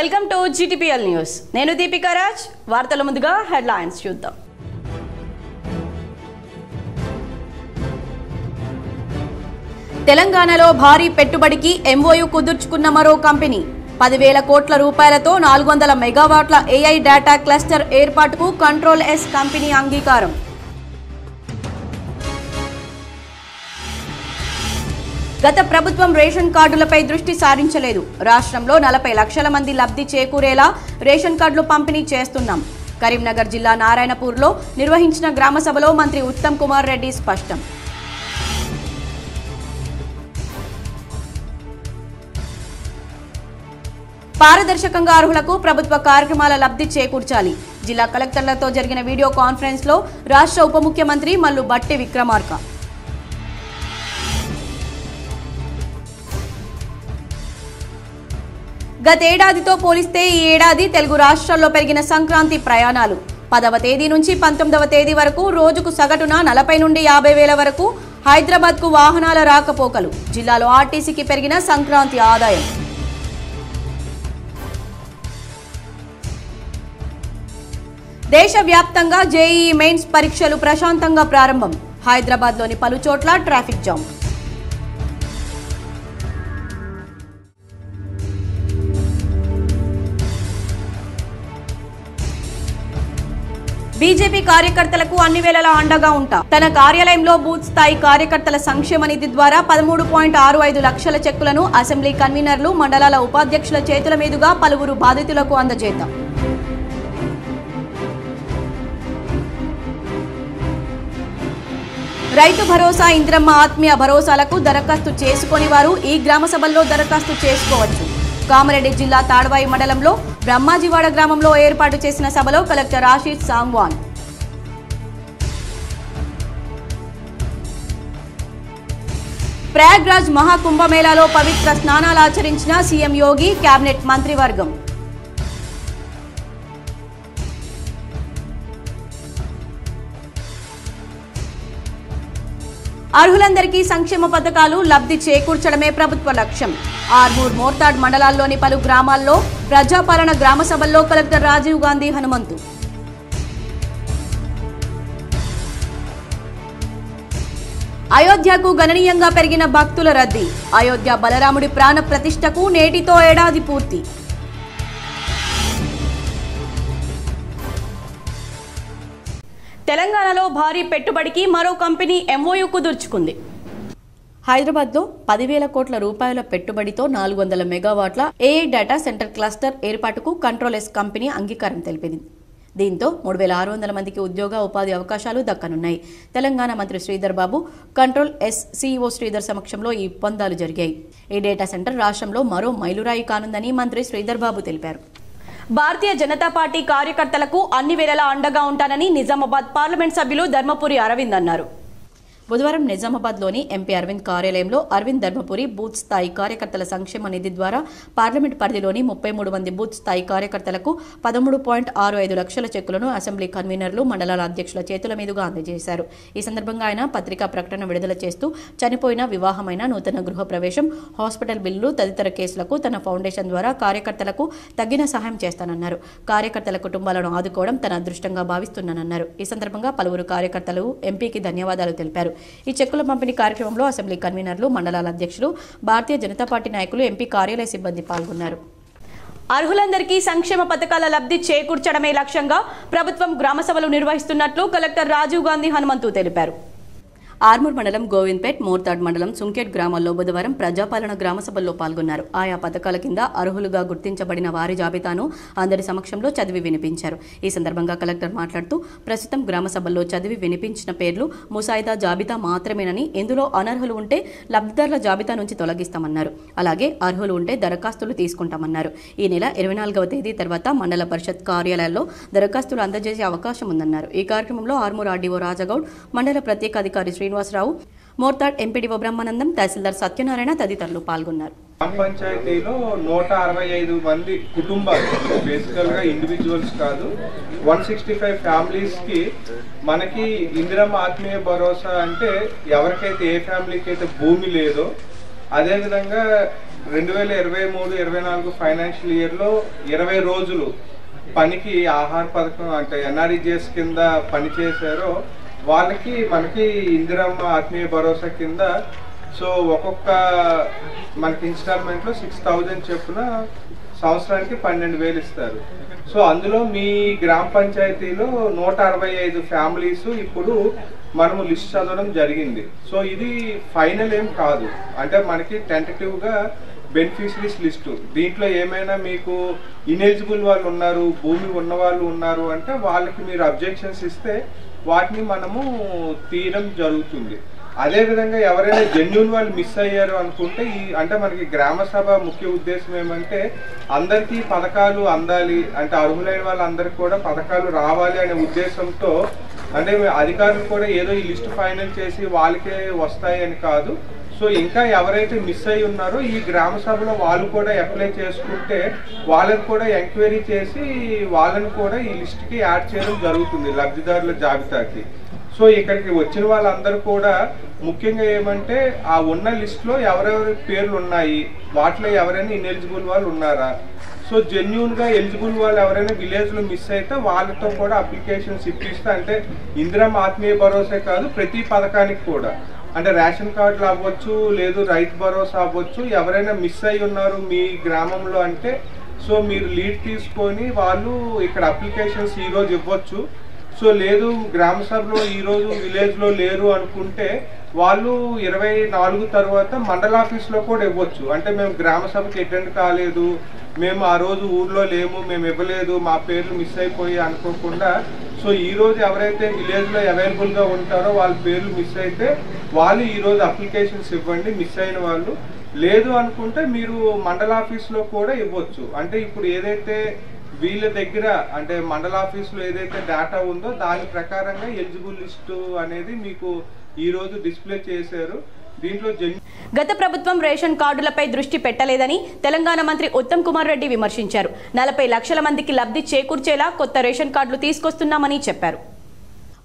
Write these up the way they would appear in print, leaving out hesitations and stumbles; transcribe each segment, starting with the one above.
Welcome to GTPL news. నేను దీపికా రాజ్. వార్తల ముందుగా హెడ్లైన్స్ చూద్దాం. తెలంగాణలో భారీ పెట్టుబడికి MOU కుదుర్చుకున్న మరో కంపెనీ 10,000 కోట్ల రూపాయలతో 400 మెగావాట్ల AI డేటా క్లస్టర్ ఏర్పాటుకు కంట్రోల్ S కంపెనీ అంగీకారం. గత ప్రభుత్వం రేషన్ కార్డులపై దృష్టి సారించలేదు. రాష్ట్రంలో 40 లక్షల మంది లబ్ధి చేకూరేలా రేషన్ కార్డులు పంపిణీ చేస్తున్నాం. కరీంనగర్ జిల్లా నారాయణపూర్లో నిర్వహించిన గ్రామ సభలో మంత్రి ఉత్తమ్ కుమార్ రెడ్డి స్పష్టం. పారదర్శకంగా అర్హులకు ప్రభుత్వ కార్యక్రమాల లబ్ధి చేకూర్చాలి. జిల్లా కలెక్టర్లతో జరిగిన వీడియో కాన్ఫరెన్స్ లో రాష్ట్ర ఉప ముఖ్యమంత్రి మల్లు బట్టి విక్రమార్క. గతేడాదితో పోలిస్తే ఈ ఏడాది తెలుగు రాష్ట్రాల్లో పెరిగిన సంక్రాంతి ప్రయాణాలు 10వ తేదీ నుంచి 19వ తేదీ వరకు రోజుకు సగటున 40 నుండి 50 వేల వరకు హైదరాబాద్కు వాహనాల రాకపోకలు. జిల్లాలో ఆర్టీసీకి పెరిగిన సంక్రాంతి ఆదాయం. దేశవ్యాప్తంగా JEE మెయిన్స్ పరీక్షలు ప్రశాంతంగా ప్రారంభం. హైదరాబాద్లోని పలు చోట్ల ట్రాఫిక్ జామ్. బీజేపీ కార్యకర్తలకు అన్ని వేళలా అండగా ఉంటా. తన కార్యాలయంలో బూత్ స్థాయి కార్యకర్తల సంక్షేమ నిధి ద్వారా 13.65 లక్షల చెక్కులను అసెంబ్లీ కన్వీనర్లు, మండలాల ఉపాధ్యక్షుల చేతుల మీదుగా పలువురు బాధితులకు అందజేద్దాం. రైతు భరోసా, ఇంద్రమ్మ ఆత్మీయ భరోసాలకు దరఖాస్తు చేసుకుని వారు ఈ గ్రామ సభల్లో దరఖాస్తు చేసుకోవచ్చు. కామారెడ్డి జిల్లా తాడ్వాయి మండలంలో బ్రహ్మాజీవాడ గ్రామంలో ఏర్పాటు చేసిన సభలో కలెక్టర్ ఆశీష్ సాంగ్వాన్. ప్రయాగ్రాజ్ మహాకుంభమేళాలో పవిత్ర స్నానాలు ఆచరించిన సీఎం యోగి, కేబినెట్ మంత్రివర్గం. అర్హులందరికీ సంక్షేమ పథకాలు లబ్ధి చేకూర్చడమే ప్రభుత్వ లక్ష్యం. ఆర్మూర్, మోర్తాడ్ మండలాల్లోని పలు గ్రామాల్లో ప్రజాపాలన గ్రామ సభల్లో కలెక్టర్ రాజీవ్ గాంధీ హనుమంతు. అయోధ్యకు గణనీయంగా పెరిగిన భక్తుల రద్దీ. అయోధ్య బలరాముడి ప్రాణ ప్రతిష్టకు నేటితో ఏడాది పూర్తి. తెలంగాణలో భారీ పెట్టుబడికి మరో కంపెనీ MOU కుదుర్చుకుంది. హైదరాబాద్లో 10,000 కోట్ల రూపాయల పెట్టుబడితో 400 మెగావాట్ల AI డేటా సెంటర్ క్లస్టర్ ఏర్పాటుకు కంట్రోల్ S కంపెనీ అంగీకారం తెలిపింది. దీంతో 3,600 మందికి ఉద్యోగ ఉపాధి అవకాశాలు దక్కనున్నాయి. తెలంగాణ మంత్రి Sridhar Babu, control S CEO Sridhar సమక్షంలో ఈ ఒప్పందాలు జరిగాయి. ఈ డేటా సెంటర్ రాష్ట్రంలో మరో మైలురాయి కానుందని మంత్రి శ్రీధర్ బాబు తెలిపారు. భారతీయ జనతా పార్టీ కార్యకర్తలకు అన్ని వేళలా అండగా ఉంటానని నిజామాబాద్ పార్లమెంట్ సభ్యులు ధర్మపురి అరవింద్ అన్నారు. బుధవారం నిజామాబాద్లోని ఎంపీ అరవింద్ కార్యాలయంలో అరవింద్ ధర్మపురి బూత్ స్థాయి కార్యకర్తల సంక్షేమ నిధి ద్వారా పార్లమెంట్ పరిధిలోని 33 మంది బూత్ స్థాయి కార్యకర్తలకు 13.65 లక్షల చెక్కులను అసెంబ్లీ కన్వీనర్లు, మండలాల అధ్యక్షుల చేతుల మీదుగా అందజేశారు. ఈ సందర్భంగా ఆయన పత్రికా ప్రకటన విడుదల చేస్తూ చనిపోయిన, వివాహమైన, నూతన గృహ ప్రవేశం, హాస్పిటల్ బిల్లులు తదితర కేసులకు తన ఫౌండేషన్ ద్వారా కార్యకర్తలకు తగిన సహాయం చేస్తానన్నారు. కార్యకర్తల కుటుంబాలను ఆదుకోవడం తన అదృష్టంగా భావిస్తున్నానన్నారు. ఈ సందర్భంగా పలువురు కార్యకర్తలు ఎంపీకి ధన్యవాదాలు తెలిపారు. ఈ చెక్కుల పంపిణీ కార్యక్రమంలో అసెంబ్లీ కన్వీనర్లు, మండలాల అధ్యక్షులు, భారతీయ జనతా పార్టీ నాయకులు, ఎంపీ కార్యాలయ సిబ్బంది పాల్గొన్నారు. అర్హులందరికీ సంక్షేమ పథకాల లబ్ధి చేకూర్చడమే లక్ష్యంగా ప్రభుత్వం గ్రామ సభలు నిర్వహిస్తున్నట్లు కలెక్టర్ రాజీవ్ గాంధీ హనుమంతు తెలిపారు. ఆర్మూర్ మండలం గోవింద్పేట్, మోర్తాడ్ మండలం సుంకేట్ గ్రామాల్లో బుధవారం ప్రజాపాలన గ్రామ సభల్లో పాల్గొన్నారు. ఆయా పథకాల కింద అర్హులుగా గుర్తించబడిన వారి జాబితాను అందరి సమక్షంలో చదివి వినిపించారు. ఈ సందర్భంగా కలెక్టర్ మాట్లాడుతూ ప్రస్తుతం గ్రామ సభల్లో చదివి వినిపించిన పేర్లు ముసాయిదా జాబితా మాత్రమేనని, ఇందులో అనర్హులు ఉంటే లబ్ధిదారుల జాబితా నుంచి తొలగిస్తామన్నారు. అలాగే అర్హులు ఉంటే దరఖాస్తులు తీసుకుంటామన్నారు. ఈ నెల 24వ తేదీ తర్వాత మండల పరిషత్ కార్యాలయాల్లో దరఖాస్తులు అందజేసే అవకాశం ఉందన్నారు. ఈ కార్యక్రమంలో ఆర్మూర్ ఆర్డీఓ రాజగౌడ్, మండల ప్రత్యేక అధికారి శ్రీనివాసరావు, మోర్తాడ్ ఎంపీడీఓ బ్రహ్మానందం, తహసీల్దార్ సత్యనారాయణ తదితరులు పాల్గొన్నారు. పంచాయతీలో 165 మంది కుటుంబాలు, బేసికల్ గా ఇండివిజువల్స్ కాదు, 165 ఫ్యామిలీస్ కి మనకి ఇందిరమ్మ ఆత్మీయ భరోసా అంటే ఎవరికైతే ఏ ఫ్యామిలీకి అయితే భూమి లేదో అదేవిధంగా 2023-24 ఫైనాన్షియల్ ఇయర్లో 20 రోజులు పనికి ఆహార పథకం అంటే ఎన్ఆర్ఈజిఎస్ కింద పనిచేశారో వాళ్ళకి మనకి ఇందిరమ్మ ఆత్మీయ భరోసా కింద సో ఒక్కొక్క మనకి ఇన్స్టాల్మెంట్లో 6,000 చొప్పున సంవత్సరానికి 12,000 ఇస్తారు. సో అందులో మీ గ్రామ పంచాయతీలో 165 ఫ్యామిలీస్ ఇప్పుడు మనము లిస్ట్ చదవడం జరిగింది. సో ఇది ఫైనల్ ఏం కాదు, అంటే మనకి టెంటేటివ్గా బెనిఫిషరీస్ లిస్టు. దీంట్లో ఏమైనా మీకు ఇనెలిజిబుల్ వాళ్ళు ఉన్నారు, భూమి ఉన్న వాళ్ళు ఉన్నారు అంటే వాళ్ళకి మీరు అబ్జెక్షన్స్ ఇస్తే వాటిని మనము తీయడం జరుగుతుంది. అదేవిధంగా ఎవరైనా జెన్యూన్ వాళ్ళు మిస్ అయ్యారు అనుకుంటే అంటే మనకి గ్రామ సభ ముఖ్య ఉద్దేశం ఏమంటే అందరికీ పథకాలు అందాలి, అంటే అర్హులైన వాళ్ళందరికీ కూడా పథకాలు రావాలి అనే ఉద్దేశంతో, అంటే అధికారులు కూడా ఏదో ఈ లిస్ట్ ఫైనల్ చేసి వాళ్ళకే వస్తాయి అని కాదు. సో ఇంకా ఎవరైతే మిస్ అయి ఉన్నారో ఈ గ్రామ సభలో వాళ్ళు కూడా అప్లై చేసుకుంటే వాళ్ళని కూడా ఎంక్వైరీ చేసి వాళ్ళని కూడా ఈ లిస్ట్కి యాడ్ చేయడం జరుగుతుంది లబ్ధిదారుల జాబితాకి. సో ఇక్కడికి వచ్చిన వాళ్ళందరూ కూడా ముఖ్యంగా ఏమంటే ఆ ఉన్న లిస్ట్లో ఎవరెవరి పేర్లు ఉన్నాయి, వాటిలో ఎవరైనా ఇన్ఎలిజిబుల్ వాళ్ళు ఉన్నారా, సో జెన్యూన్గా ఎలిజిబుల్ వాళ్ళు ఎవరైనా విలేజ్లో మిస్ అయితే వాళ్ళతో కూడా అప్లికేషన్స్ ఇప్పిస్తే, అంటే ఇందిరమ్మ ఆత్మీయ భరోసా కాదు ప్రతి పథకానికి కూడా, అంటే రేషన్ కార్డులు అవ్వచ్చు, లేదు రైతు భరోసా అవ్వచ్చు, ఎవరైనా మిస్ అయి ఉన్నారు మీ గ్రామంలో అంటే సో మీరు లీడ్ తీసుకొని వాళ్ళు ఇక్కడ అప్లికేషన్స్ ఈరోజు ఇవ్వచ్చు. సో లేదు గ్రామ సభలో ఈరోజు విలేజ్లో లేరు అనుకుంటే వాళ్ళు 24 తర్వాత మండల ఆఫీస్లో కూడా ఇవ్వచ్చు. అంటే మేము గ్రామ సభకి అటెండ్ కాలేదు, మేము ఆ రోజు ఊర్లో లేము, మేము ఇవ్వలేదు, మా పేర్లు మిస్ అయిపోయి అనుకోకుండా, సో ఈరోజు ఎవరైతే విలేజ్లో అవైలబుల్గా ఉంటారో వాళ్ళ పేర్లు మిస్ అయితే వాళ్ళు ఈరోజు అప్లికేషన్స్ ఇవ్వండి మిస్ అయిన వాళ్ళు. లేదు అనుకుంటే మీరు మండల ఆఫీస్లో కూడా ఇవ్వచ్చు. అంటే ఇప్పుడు ఏదైతే వీళ్ళ దగ్గర అంటే మండల ఆఫీస్లో ఏదైతే డేటా ఉందో దాని ప్రకారంగా ఎలిజిబుల్ లిస్టు అనేది మీకు ఈరోజు డిస్ప్లే చేశారు. దీంట్లో గత ప్రభుత్వం రేషన్ కార్డులపై దృష్టి పెట్టలేదని తెలంగాణ మంత్రి ఉత్తమ్ కుమార్ రెడ్డి విమర్శించారు. 40 లక్షల మందికి లబ్ధి చేకూర్చేలా కొత్త రేషన్ కార్డులు తీసుకొస్తున్నామని చెప్పారు.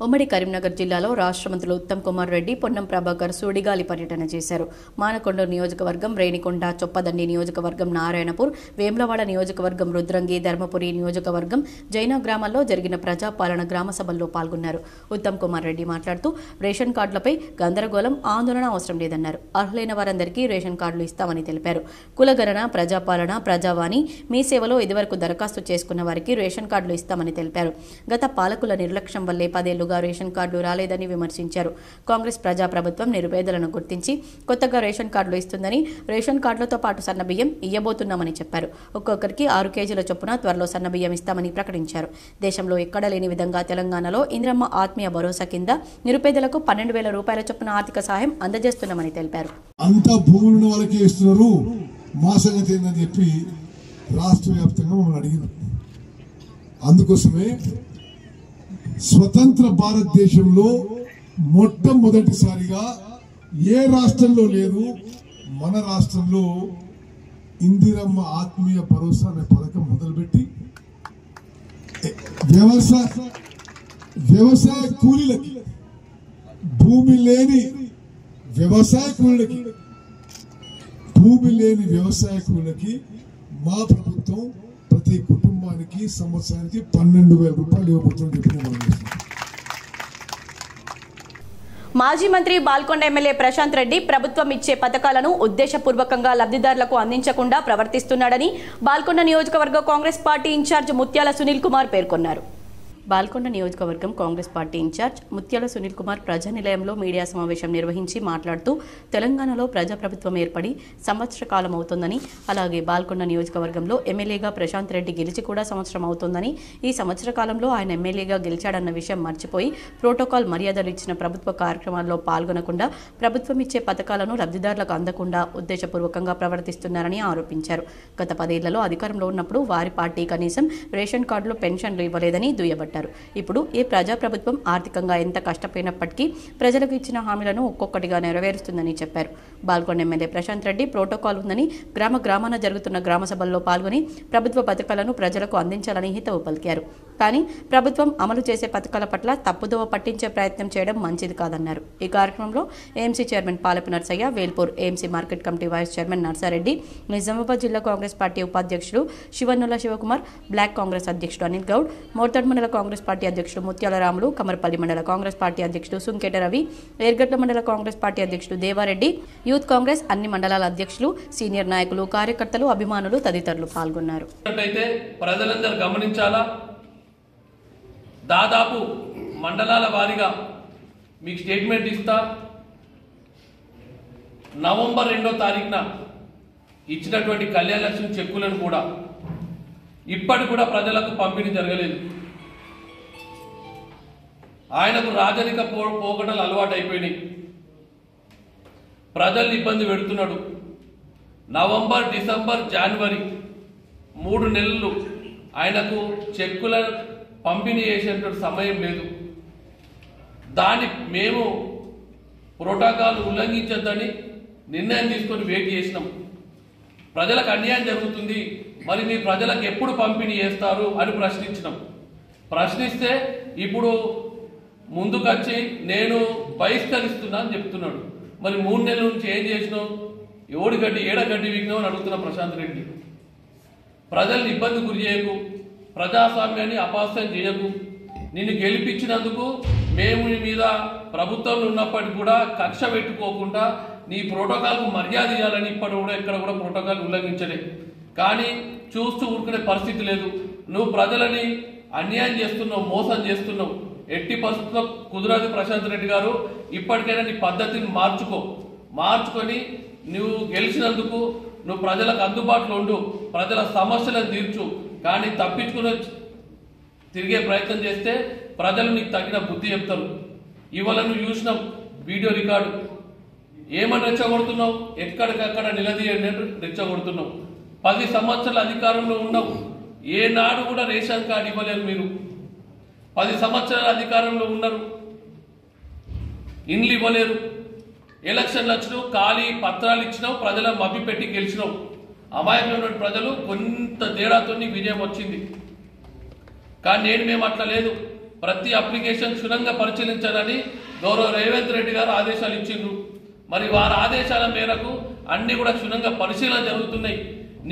ఉమ్మడి కరీంనగర్ జిల్లాలో రాష్ట్ర మంత్రులు ఉత్తమ్ కుమార్ రెడ్డి, పొన్నం ప్రభాకర్ సుడిగాలి పర్యటన చేశారు. మానకొండ నియోజకవర్గం, రేణికొండ, చొప్పదండి నియోజకవర్గం, నారాయణపూర్, వేములవాడ నియోజకవర్గం, రుద్రంగి, ధర్మపురి నియోజకవర్గం, జైనా గ్రామాల్లో జరిగిన ప్రజాపాలన గ్రామ సభల్లో పాల్గొన్నారు. ఉత్తమ్ కుమార్ రెడ్డి మాట్లాడుతూ రేషన్ కార్డులపై గందరగోళం, ఆందోళన అవసరం లేదన్నారు. అర్హులైన వారందరికీ రేషన్ కార్డులు ఇస్తామని తెలిపారు. కులగణన, ప్రజాపాలన, ప్రజావాణి, మీ సేవలో ఇదివరకు దరఖాస్తు చేసుకున్న వారికి రేషన్ కార్డులు ఇస్తామని తెలిపారు. గత పాలకుల నిర్లక్ష్యం వల్లే 10 ఏళ్లుగా రేషన్ కార్డులు రాలేదని విమర్శించారు. కాంగ్రెస్ ప్రజాప్రభుత్వం నిరుపేదలను గుర్తించి కొత్తగా రేషన్ కార్డులు ఇస్తుందని, రేషన్ కార్డులతో పాటు సన్నబియ్యం ఇయ్యబోతున్నామని చెప్పారు. ఒక్కొక్కరికి 6 కేజీల చొప్పున త్వరలో సన్నబియ్యం ఇస్తామని ప్రకటించారు. దేశంలో ఎక్కడా లేని విధంగా తెలంగాణలో ఇందిరమ్మ ఆత్మీయ భరోసా కింద నిరుపేదలకు 12,000 రూపాయల చొప్పున ఆర్థిక సహాయం అందజేస్తున్నామని తెలిపారు. అంతా భూములు వాళ్ళకి ఇస్తున్నారు, మా సంగతి ఏందని చెప్పి రాష్ట్ర వ్యాప్తంగా మమ్మల్ని అడిగినారు. అందుకోసమే స్వతంత్ర భారతదేశంలో మొట్టమొదటిసారిగా ఏ రాష్ట్రంలో లేదు, మన రాష్ట్రంలో ఇందిరమ్మ ఆత్మీయ భరోసా అనే పథకం మొదలుపెట్టి వ్యవసాయ కూలీలకి, భూమి లేని వ్యవసాయ కూలీలకి మా ప్రభుత్వం ప్రతి కుటుంబానికి సంవత్సరానికి 12,000 రూపాయలు ఇవ్వబోతుందని చెప్పి మాజీ మంత్రి బాల్కొండ ఎమ్మెల్యే ప్రశాంత్ రెడ్డి ప్రభుత్వం ఇచ్చే పథకాలను ఉద్దేశపూర్వకంగా లబ్ధిదారులకు అందించకుండా ప్రవర్తిస్తున్నాడని బాల్కొండ నియోజకవర్గ కాంగ్రెస్ పార్టీ ఇన్ఛార్జ్ ముత్యాల సునీల్ కుమార్ పేర్కొన్నారు. బాల్కొండ నియోజకవర్గం కాంగ్రెస్ పార్టీ ఇన్ఛార్జ్ ముత్యాల సునీల్ కుమార్ ప్రజానిలయంలో మీడియా సమావేశం నిర్వహించి మాట్లాడుతూ తెలంగాణలో ప్రజాప్రభుత్వం ఏర్పడి సంవత్సర కాలం అవుతుందని, అలాగే బాల్కొండ నియోజకవర్గంలో ఎమ్మెల్యేగా ప్రశాంత్ రెడ్డి గెలిచి కూడా సంవత్సరం అవుతుందని, ఈ సంవత్సర కాలంలో ఆయన ఎమ్మెల్యేగా గెలిచాడన్న విషయం మర్చిపోయి ప్రోటోకాల్ మర్యాదలు ఇచ్చిన ప్రభుత్వ కార్యక్రమాల్లో పాల్గొనకుండా ప్రభుత్వం ఇచ్చే పథకాలను లబ్ధిదారులకు అందకుండా ఉద్దేశపూర్వకంగా ప్రవర్తిస్తున్నారని ఆరోపించారు. గత 10 ఏళ్లలో అధికారంలో ఉన్నప్పుడు వారి పార్టీ కనీసం రేషన్ కార్డులో పెన్షన్లు ఇవ్వలేదని దుయ్యబట్టారు. దుయ్యబట్టారు. ఇప్పుడు ఈ ప్రజాప్రభుత్వం ఆర్థికంగా ఎంత కష్టపోయినప్పటికీ ప్రజలకు ఇచ్చిన హామీలను ఒక్కొక్కటిగా నెరవేరుస్తుందని చెప్పారు. బాల్కొండ ఎమ్మెల్యే ప్రశాంత్ రెడ్డి ప్రోటోకాల్ ఉందని గ్రామాన జరుగుతున్న గ్రామ సభల్లో పాల్గొని ప్రభుత్వ పథకాలను ప్రజలకు అందించాలని హితవు పలికారు. కానీ ప్రభుత్వం అమలు చేసే పథకాల పట్ల తప్పుదోవ పట్టించే ప్రయత్నం చేయడం మంచిది కాదన్నారు. ఈ కార్యక్రమంలో AMC chairman Palapu Narsaiah, Velpur AMC market committee vice chairman Narsareddy, Nizamabad జిల్లా కాంగ్రెస్ పార్టీ ఉపాధ్యక్షుడు శివన్నుల శివకుమార్, బ్లాక్ కాంగ్రెస్ అధ్యక్షుడు అనిల్ గౌడ్, మోర్తాడ్ మండల కాంగ్రెస్ పార్టీ అధ్యక్షుడు ముత్యాల రాములు, కమర్పల్లి మండల కాంగ్రెస్ పార్టీ అధ్యక్షుడు సుంకేట రవి, ఏర్గట్ల మండల కాంగ్రెస్ పార్టీ అధ్యక్షుడు దేవారెడ్డి, యూత్ కాంగ్రెస్ అన్ని మండలాల అధ్యక్షులు, సీనియర్ నాయకులు, కార్యకర్తలు, అభిమానులు తదితరులు పాల్గొన్నారు. ప్రజలందరూ గమనించాలా, దాదాపు మండలాల వారీగా మీకు స్టేట్మెంట్ ఇస్తా. నవంబర్ 2వ తారీఖున ఇచ్చినటువంటి కళ్యాణ లక్ష్మి చెక్కులను కూడా ఇప్పటి కూడా ప్రజలకు పంపిణీ జరగలేదు. ఆయనకు రాజరిక పోకడలు అలవాటు అయిపోయినాయి. ప్రజల్ని ఇబ్బంది పెడుతున్నాడు. నవంబర్, డిసెంబర్, జనవరి 3 నెలలు ఆయనకు చెక్కుల పంపిణీ చేసేటువంటి సమయం లేదు. దాన్ని మేము ప్రోటోకాల్ ఉల్లంఘించొద్దని నిర్ణయం తీసుకొని వెయిట్ చేసినాం. ప్రజలకు అన్యాయం జరుగుతుంది, మరి మీరు ప్రజలకు ఎప్పుడు పంపిణీ చేస్తారు అని ప్రశ్నించినాం. ప్రశ్నిస్తే ఇప్పుడు ముందుకొచ్చి నేను బహిష్కరిస్తున్నా అని చెప్తున్నాడు. మరి 3 నెలల నుంచి ఏం చేసినావు, ఏడగడ్డి విఘ్నం అని అడుగుతున్న ప్రశాంత్ రెడ్డి. ప్రజల్ని ఇబ్బంది గురి చేయకు, ప్రజాస్వామ్యాన్ని అపహాస్యం చేయకు. నిన్ను గెలిపించినందుకు మేము నీ మీద ప్రభుత్వంలో ఉన్నప్పటికీ కూడా కక్ష పెట్టుకోకుండా నీ ప్రోటోకాల్కు మర్యాద ఇవ్వాలని ఇప్పటి కూడా ఎక్కడ కూడా ప్రోటోకాల్ ఉల్లంఘించలే. కానీ చూస్తూ ఊరుకునే పరిస్థితి లేదు. నువ్వు ప్రజలని అన్యాయం చేస్తున్నావు, మోసం చేస్తున్నావు. ఎట్టి పరిస్థితుల్లో కుదరదు. ప్రశాంత్ రెడ్డి గారు, ఇప్పటికైనా నీ పద్ధతిని మార్చుకొని నువ్వు గెలిచినందుకు నువ్వు ప్రజలకు అందుబాటులో ఉండు, ప్రజల సమస్యలను తీర్చు. కానీ తప్పించుకుని తిరిగే ప్రయత్నం చేస్తే ప్రజలు నీకు తగిన బుద్ధి చెప్తారు. ఇవాళ నువ్వు చూసినాం వీడియో రికార్డు. ఏమని రెచ్చగొడుతున్నావు, ఎక్కడికక్కడ నిలదీయండి రెచ్చగొడుతున్నావు. 10 సంవత్సరాల అధికారంలో ఉన్నావు, ఏనాడు కూడా రేషన్ కార్డు ఇవ్వలేరు మీరు. 10 సంవత్సరాల అధికారంలో ఉన్నారు, ఇండ్లు ఇవ్వలేరు. ఎలక్షన్లు వచ్చినావు, ఖాళీ పత్రాలు ఇచ్చినావు, ప్రజలను మభ్యపెట్టి గెలిచినావు. అమాయకమైన ప్రజలు కొంత తేడాతో విజయం వచ్చింది. కానీ మేము అట్లా లేదు. ప్రతి అప్లికేషన్ క్షుణ్ణంగా పరిశీలించాలని గౌరవ రేవంత్ రెడ్డి గారు ఆదేశాలు ఇచ్చిండ్రు. మరి వారి ఆదేశాల మేరకు అన్ని కూడా క్షుణ్ణంగా పరిశీలన జరుగుతున్నాయి.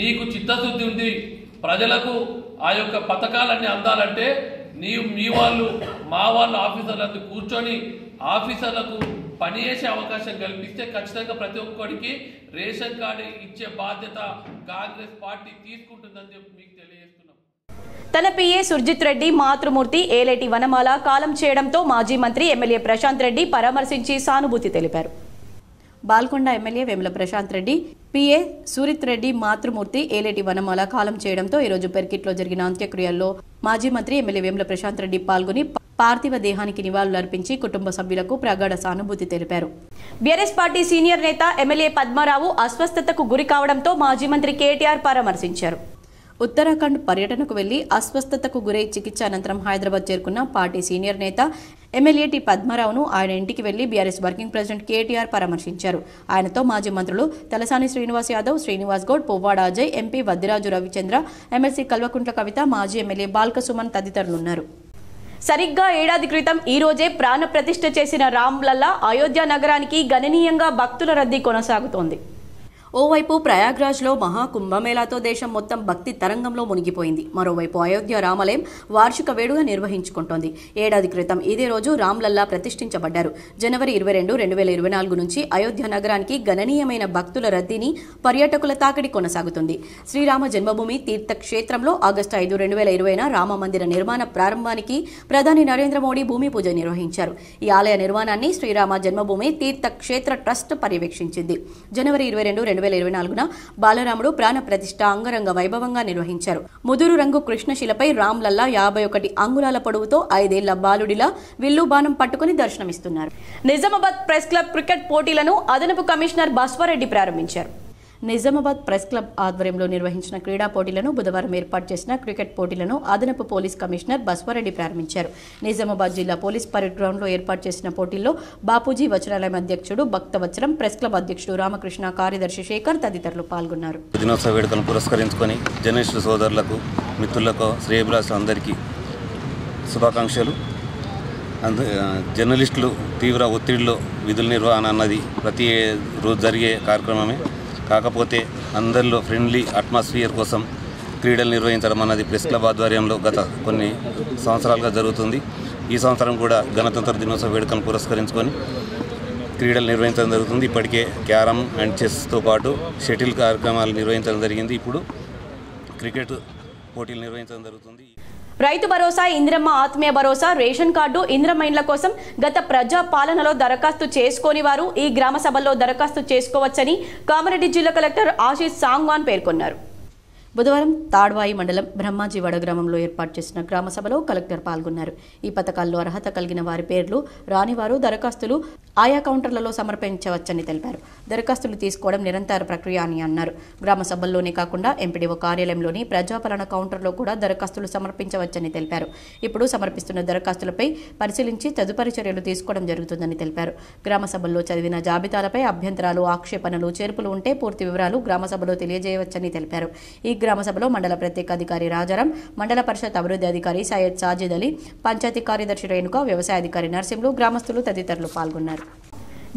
నీకు చిత్తశుద్ధి ఉంది, ప్రజలకు ఆ యొక్క పథకాలన్నీ అందాలంటే మీ వాళ్ళు మా వాళ్ళు ఆఫీసర్లందరూ కూర్చొని ఆఫీసర్లకు పనిచేసే అవకాశం కల్పిస్తే ఖచ్చితంగా ప్రతి ఒక్కరికి రేషన్ కార్డు ఇచ్చే బాధ్యత కాంగ్రెస్ పార్టీ తీసుకుంటుందని చెప్పి మీకు తెలియజేస్తున్నాం. తన పిఏ సుర్జిత్ రెడ్డి మాతృమూర్తి ఏలేటి వనమాల కాలం చేయడంతో మాజీ మంత్రి ఎమ్మెల్యే ప్రశాంత్ రెడ్డి పరామర్శించి సానుభూతి తెలిపారు. బాల్కొండ ఎమ్మెల్యే వేముల ప్రశాంత్ రెడ్డి పిఏ సూరిత్ రెడ్డి మాతృమూర్తి ఏలేటి వనమాల కాలం చేయడంతో ఈరోజు పెర్కిట్లో జరిగిన అంత్యక్రియల్లో మాజీ మంత్రి ఎమ్మెల్యే వేముల ప్రశాంత్ రెడ్డి పాల్గొని పార్థివ దేహానికి నివాళులర్పించి కుటుంబ సభ్యులకు ప్రగాఢ సానుభూతి తెలిపారు. బీఆర్ఎస్ పార్టీ సీనియర్ నేత ఎమ్మెల్యే పద్మారావు అస్వస్థతకు గురి కావడంతో మాజీ మంత్రి కేటీఆర్ పరామర్శించారు. ఉత్తరాఖండ్ పర్యటనకు వెళ్లి అస్వస్థతకు గురై చికిత్స అనంతరం హైదరాబాద్ చేరుకున్న పార్టీ సీనియర్ నేత ఎమ్మెల్యే టి పద్మారావును ఆయన ఇంటికి వెళ్లి బీఆర్ఎస్ వర్కింగ్ ప్రెసిడెంట్ కేటీఆర్ పరామర్శించారు. ఆయనతో మాజీ మంత్రులు తలసాని శ్రీనివాస్ యాదవ్, శ్రీనివాస్ గౌడ్, పువ్వాడ అజయ్, ఎంపీ వద్దిరాజు రవిచంద్ర, ఎమ్మెల్సీ కల్వకుంట్ల కవిత, మాజీ ఎమ్మెల్యే బాల్క సుమన్ తదితరులున్నారు. సరిగ్గా ఏడాది క్రితం ఈ రోజే ప్రాణ ప్రతిష్ఠ చేసిన రామ్లల్లా అయోధ్య నగరానికి గణనీయంగా భక్తుల రద్దీ కొనసాగుతోంది. ఓవైపు ప్రయాగ్రాజ్లో మహాకుంభమేళాతో దేశం మొత్తం భక్తి తరంగంలో మునిగిపోయింది. మరోవైపు అయోధ్య రామాలయం వార్షిక వేడుక నిర్వహించుకుంటోంది. ఏడాది క్రితం ఇదే రోజు రామ్లల్లా ప్రతిష్ఠించబడ్డారు. జనవరి 22, 2024 నుంచి అయోధ్య నగరానికి గణనీయమైన భక్తుల రద్దీని పర్యాటకుల తాకిడి కొనసాగుతుంది. శ్రీరామ జన్మభూమి తీర్థక్షేత్రంలో ఆగస్టు 5, 2020న రామ మందిర నిర్మాణ ప్రారంభానికి ప్రధాని నరేంద్ర మోడీ భూమి పూజ నిర్వహించారు. ఈ ఆలయ నిర్మాణాన్ని శ్రీరామ జన్మభూమి తీర్థక్షేత్ర ట్రస్ట్ పర్యవేక్షించింది. జనవరి 22, 2024న బాలరాముడు ప్రాణ ప్రతిష్ఠ అంగరంగ వైభవంగా నిర్వహించారు. ముదురు రంగు కృష్ణశిలపై రామ్లల్లా 51 అంగుళాల పొడవుతో 5 ఏళ్ల బాలుడిలా విల్లు బాణం పట్టుకుని దర్శనమిస్తున్నారు. నిజామాబాద్ ప్రెస్ క్లబ్ క్రికెట్ పోటీలను అదనపు కమిషనర్ బస్వారెడ్డి ప్రారంభించారు. నిజామాబాద్ ప్రెస్ క్లబ్ ఆధ్వర్యంలో నిర్వహించిన క్రీడా పోటీలను బుధవారం ఏర్పాటు చేసిన క్రికెట్ పోటీలను అదనపు పోలీస్ కమిషనర్ బస్వారెడ్డి ప్రారంభించారు. నిజామాబాద్ జిల్లా పోలీస్ పరేడ్ గ్రౌండ్లో ఏర్పాటు చేసిన పోటీల్లో బాపూజీ వచనాలయం అధ్యక్షుడు భక్తవత్సలం, ప్రెస్ క్లబ్ అధ్యక్షుడు రామకృష్ణ, కార్యదర్శి శేఖర్ తదితరులు పాల్గొన్నారు. దినోత్సవ వేడుకలను పురస్కరించుకొని జర్నలిస్టు సోదరులకు, మిత్రులకు, శ్రేయభిలాషులందరికీ శుభాకాంక్షలు. జర్నలిస్టులు తీవ్ర ఒత్తిడిలో విధుల నిర్వహణ అన్నది ప్రతి రోజు జరిగే కార్యక్రమమే. కాకపోతే అందరిలో ఫ్రెండ్లీ అట్మాస్ఫియర్ కోసం క్రీడలు నిర్వహించడం అన్నది ప్రెస్ క్లబ్ ఆధ్వర్యంలో గత కొన్ని సంవత్సరాలుగా జరుగుతుంది. ఈ సంవత్సరం కూడా గణతంత్ర దినోత్సవ వేడుకలను పురస్కరించుకొని క్రీడలు నిర్వహించడం జరుగుతుంది. ఇప్పటికే క్యారమ్ అండ్ చెస్తో పాటు షటిల్ కార్యక్రమాలు నిర్వహించడం జరిగింది. ఇప్పుడు క్రికెట్ పోటీలు నిర్వహించడం జరుగుతుంది. రైతు భరోసా, ఇందిరమ్మ ఆత్మీయ భరోసా, రేషన్ కార్డు, ఇందిరమ్మ ఇండ్ల కోసం గత ప్రజా పాలనలో దరఖాస్తు చేసుకోని వారు ఈ గ్రామ సభల్లో దరఖాస్తు చేసుకోవచ్చని కామారెడ్డి జిల్లా కలెక్టర్ ఆశీష్ సాంగ్వాన్ పేర్కొన్నారు. బుధవారం తాడ్వాయి మండలం బ్రహ్మాజీవాడ గ్రామంలో ఏర్పాటు చేసిన గ్రామ సభలో కలెక్టర్ పాల్గొన్నారు. ఈ పథకాల్లో అర్హత కలిగిన వారి పేర్లు రానివారు దరఖాస్తులు ఆయా కౌంటర్లలో సమర్పించవచ్చని తెలిపారు. దరఖాస్తులు తీసుకోవడం నిరంతర ప్రక్రియ అని అన్నారు. గ్రామ సభల్లోనే కాకుండా ఎంపీడీఓ కార్యాలయంలోని ప్రజాపాలన కౌంటర్లో కూడా దరఖాస్తులు సమర్పించవచ్చని తెలిపారు. ఇప్పుడు సమర్పిస్తున్న దరఖాస్తులపై పరిశీలించి తదుపరి చర్యలు తీసుకోవడం జరుగుతుందని తెలిపారు. గ్రామ సభల్లో చదివిన జాబితాలపై అభ్యంతరాలు, ఆక్షేపణలు, చేర్పులు ఉంటే పూర్తి వివరాలు గ్రామ సభలో తెలియజేయవచ్చని తెలిపారు. ఈ గ్రామ సభలో మండల ప్రత్యేక అధికారి రాజారాం, మండల పరిషత్ అభివృద్ధి అధికారి సయ్యద్ సాజిద్ అలీ, పంచాయతీ కార్యదర్శి రేణుక, వ్యవసాయ అధికారి నర్సింలు, గ్రామస్తులు తదితరులు పాల్గొన్నారు.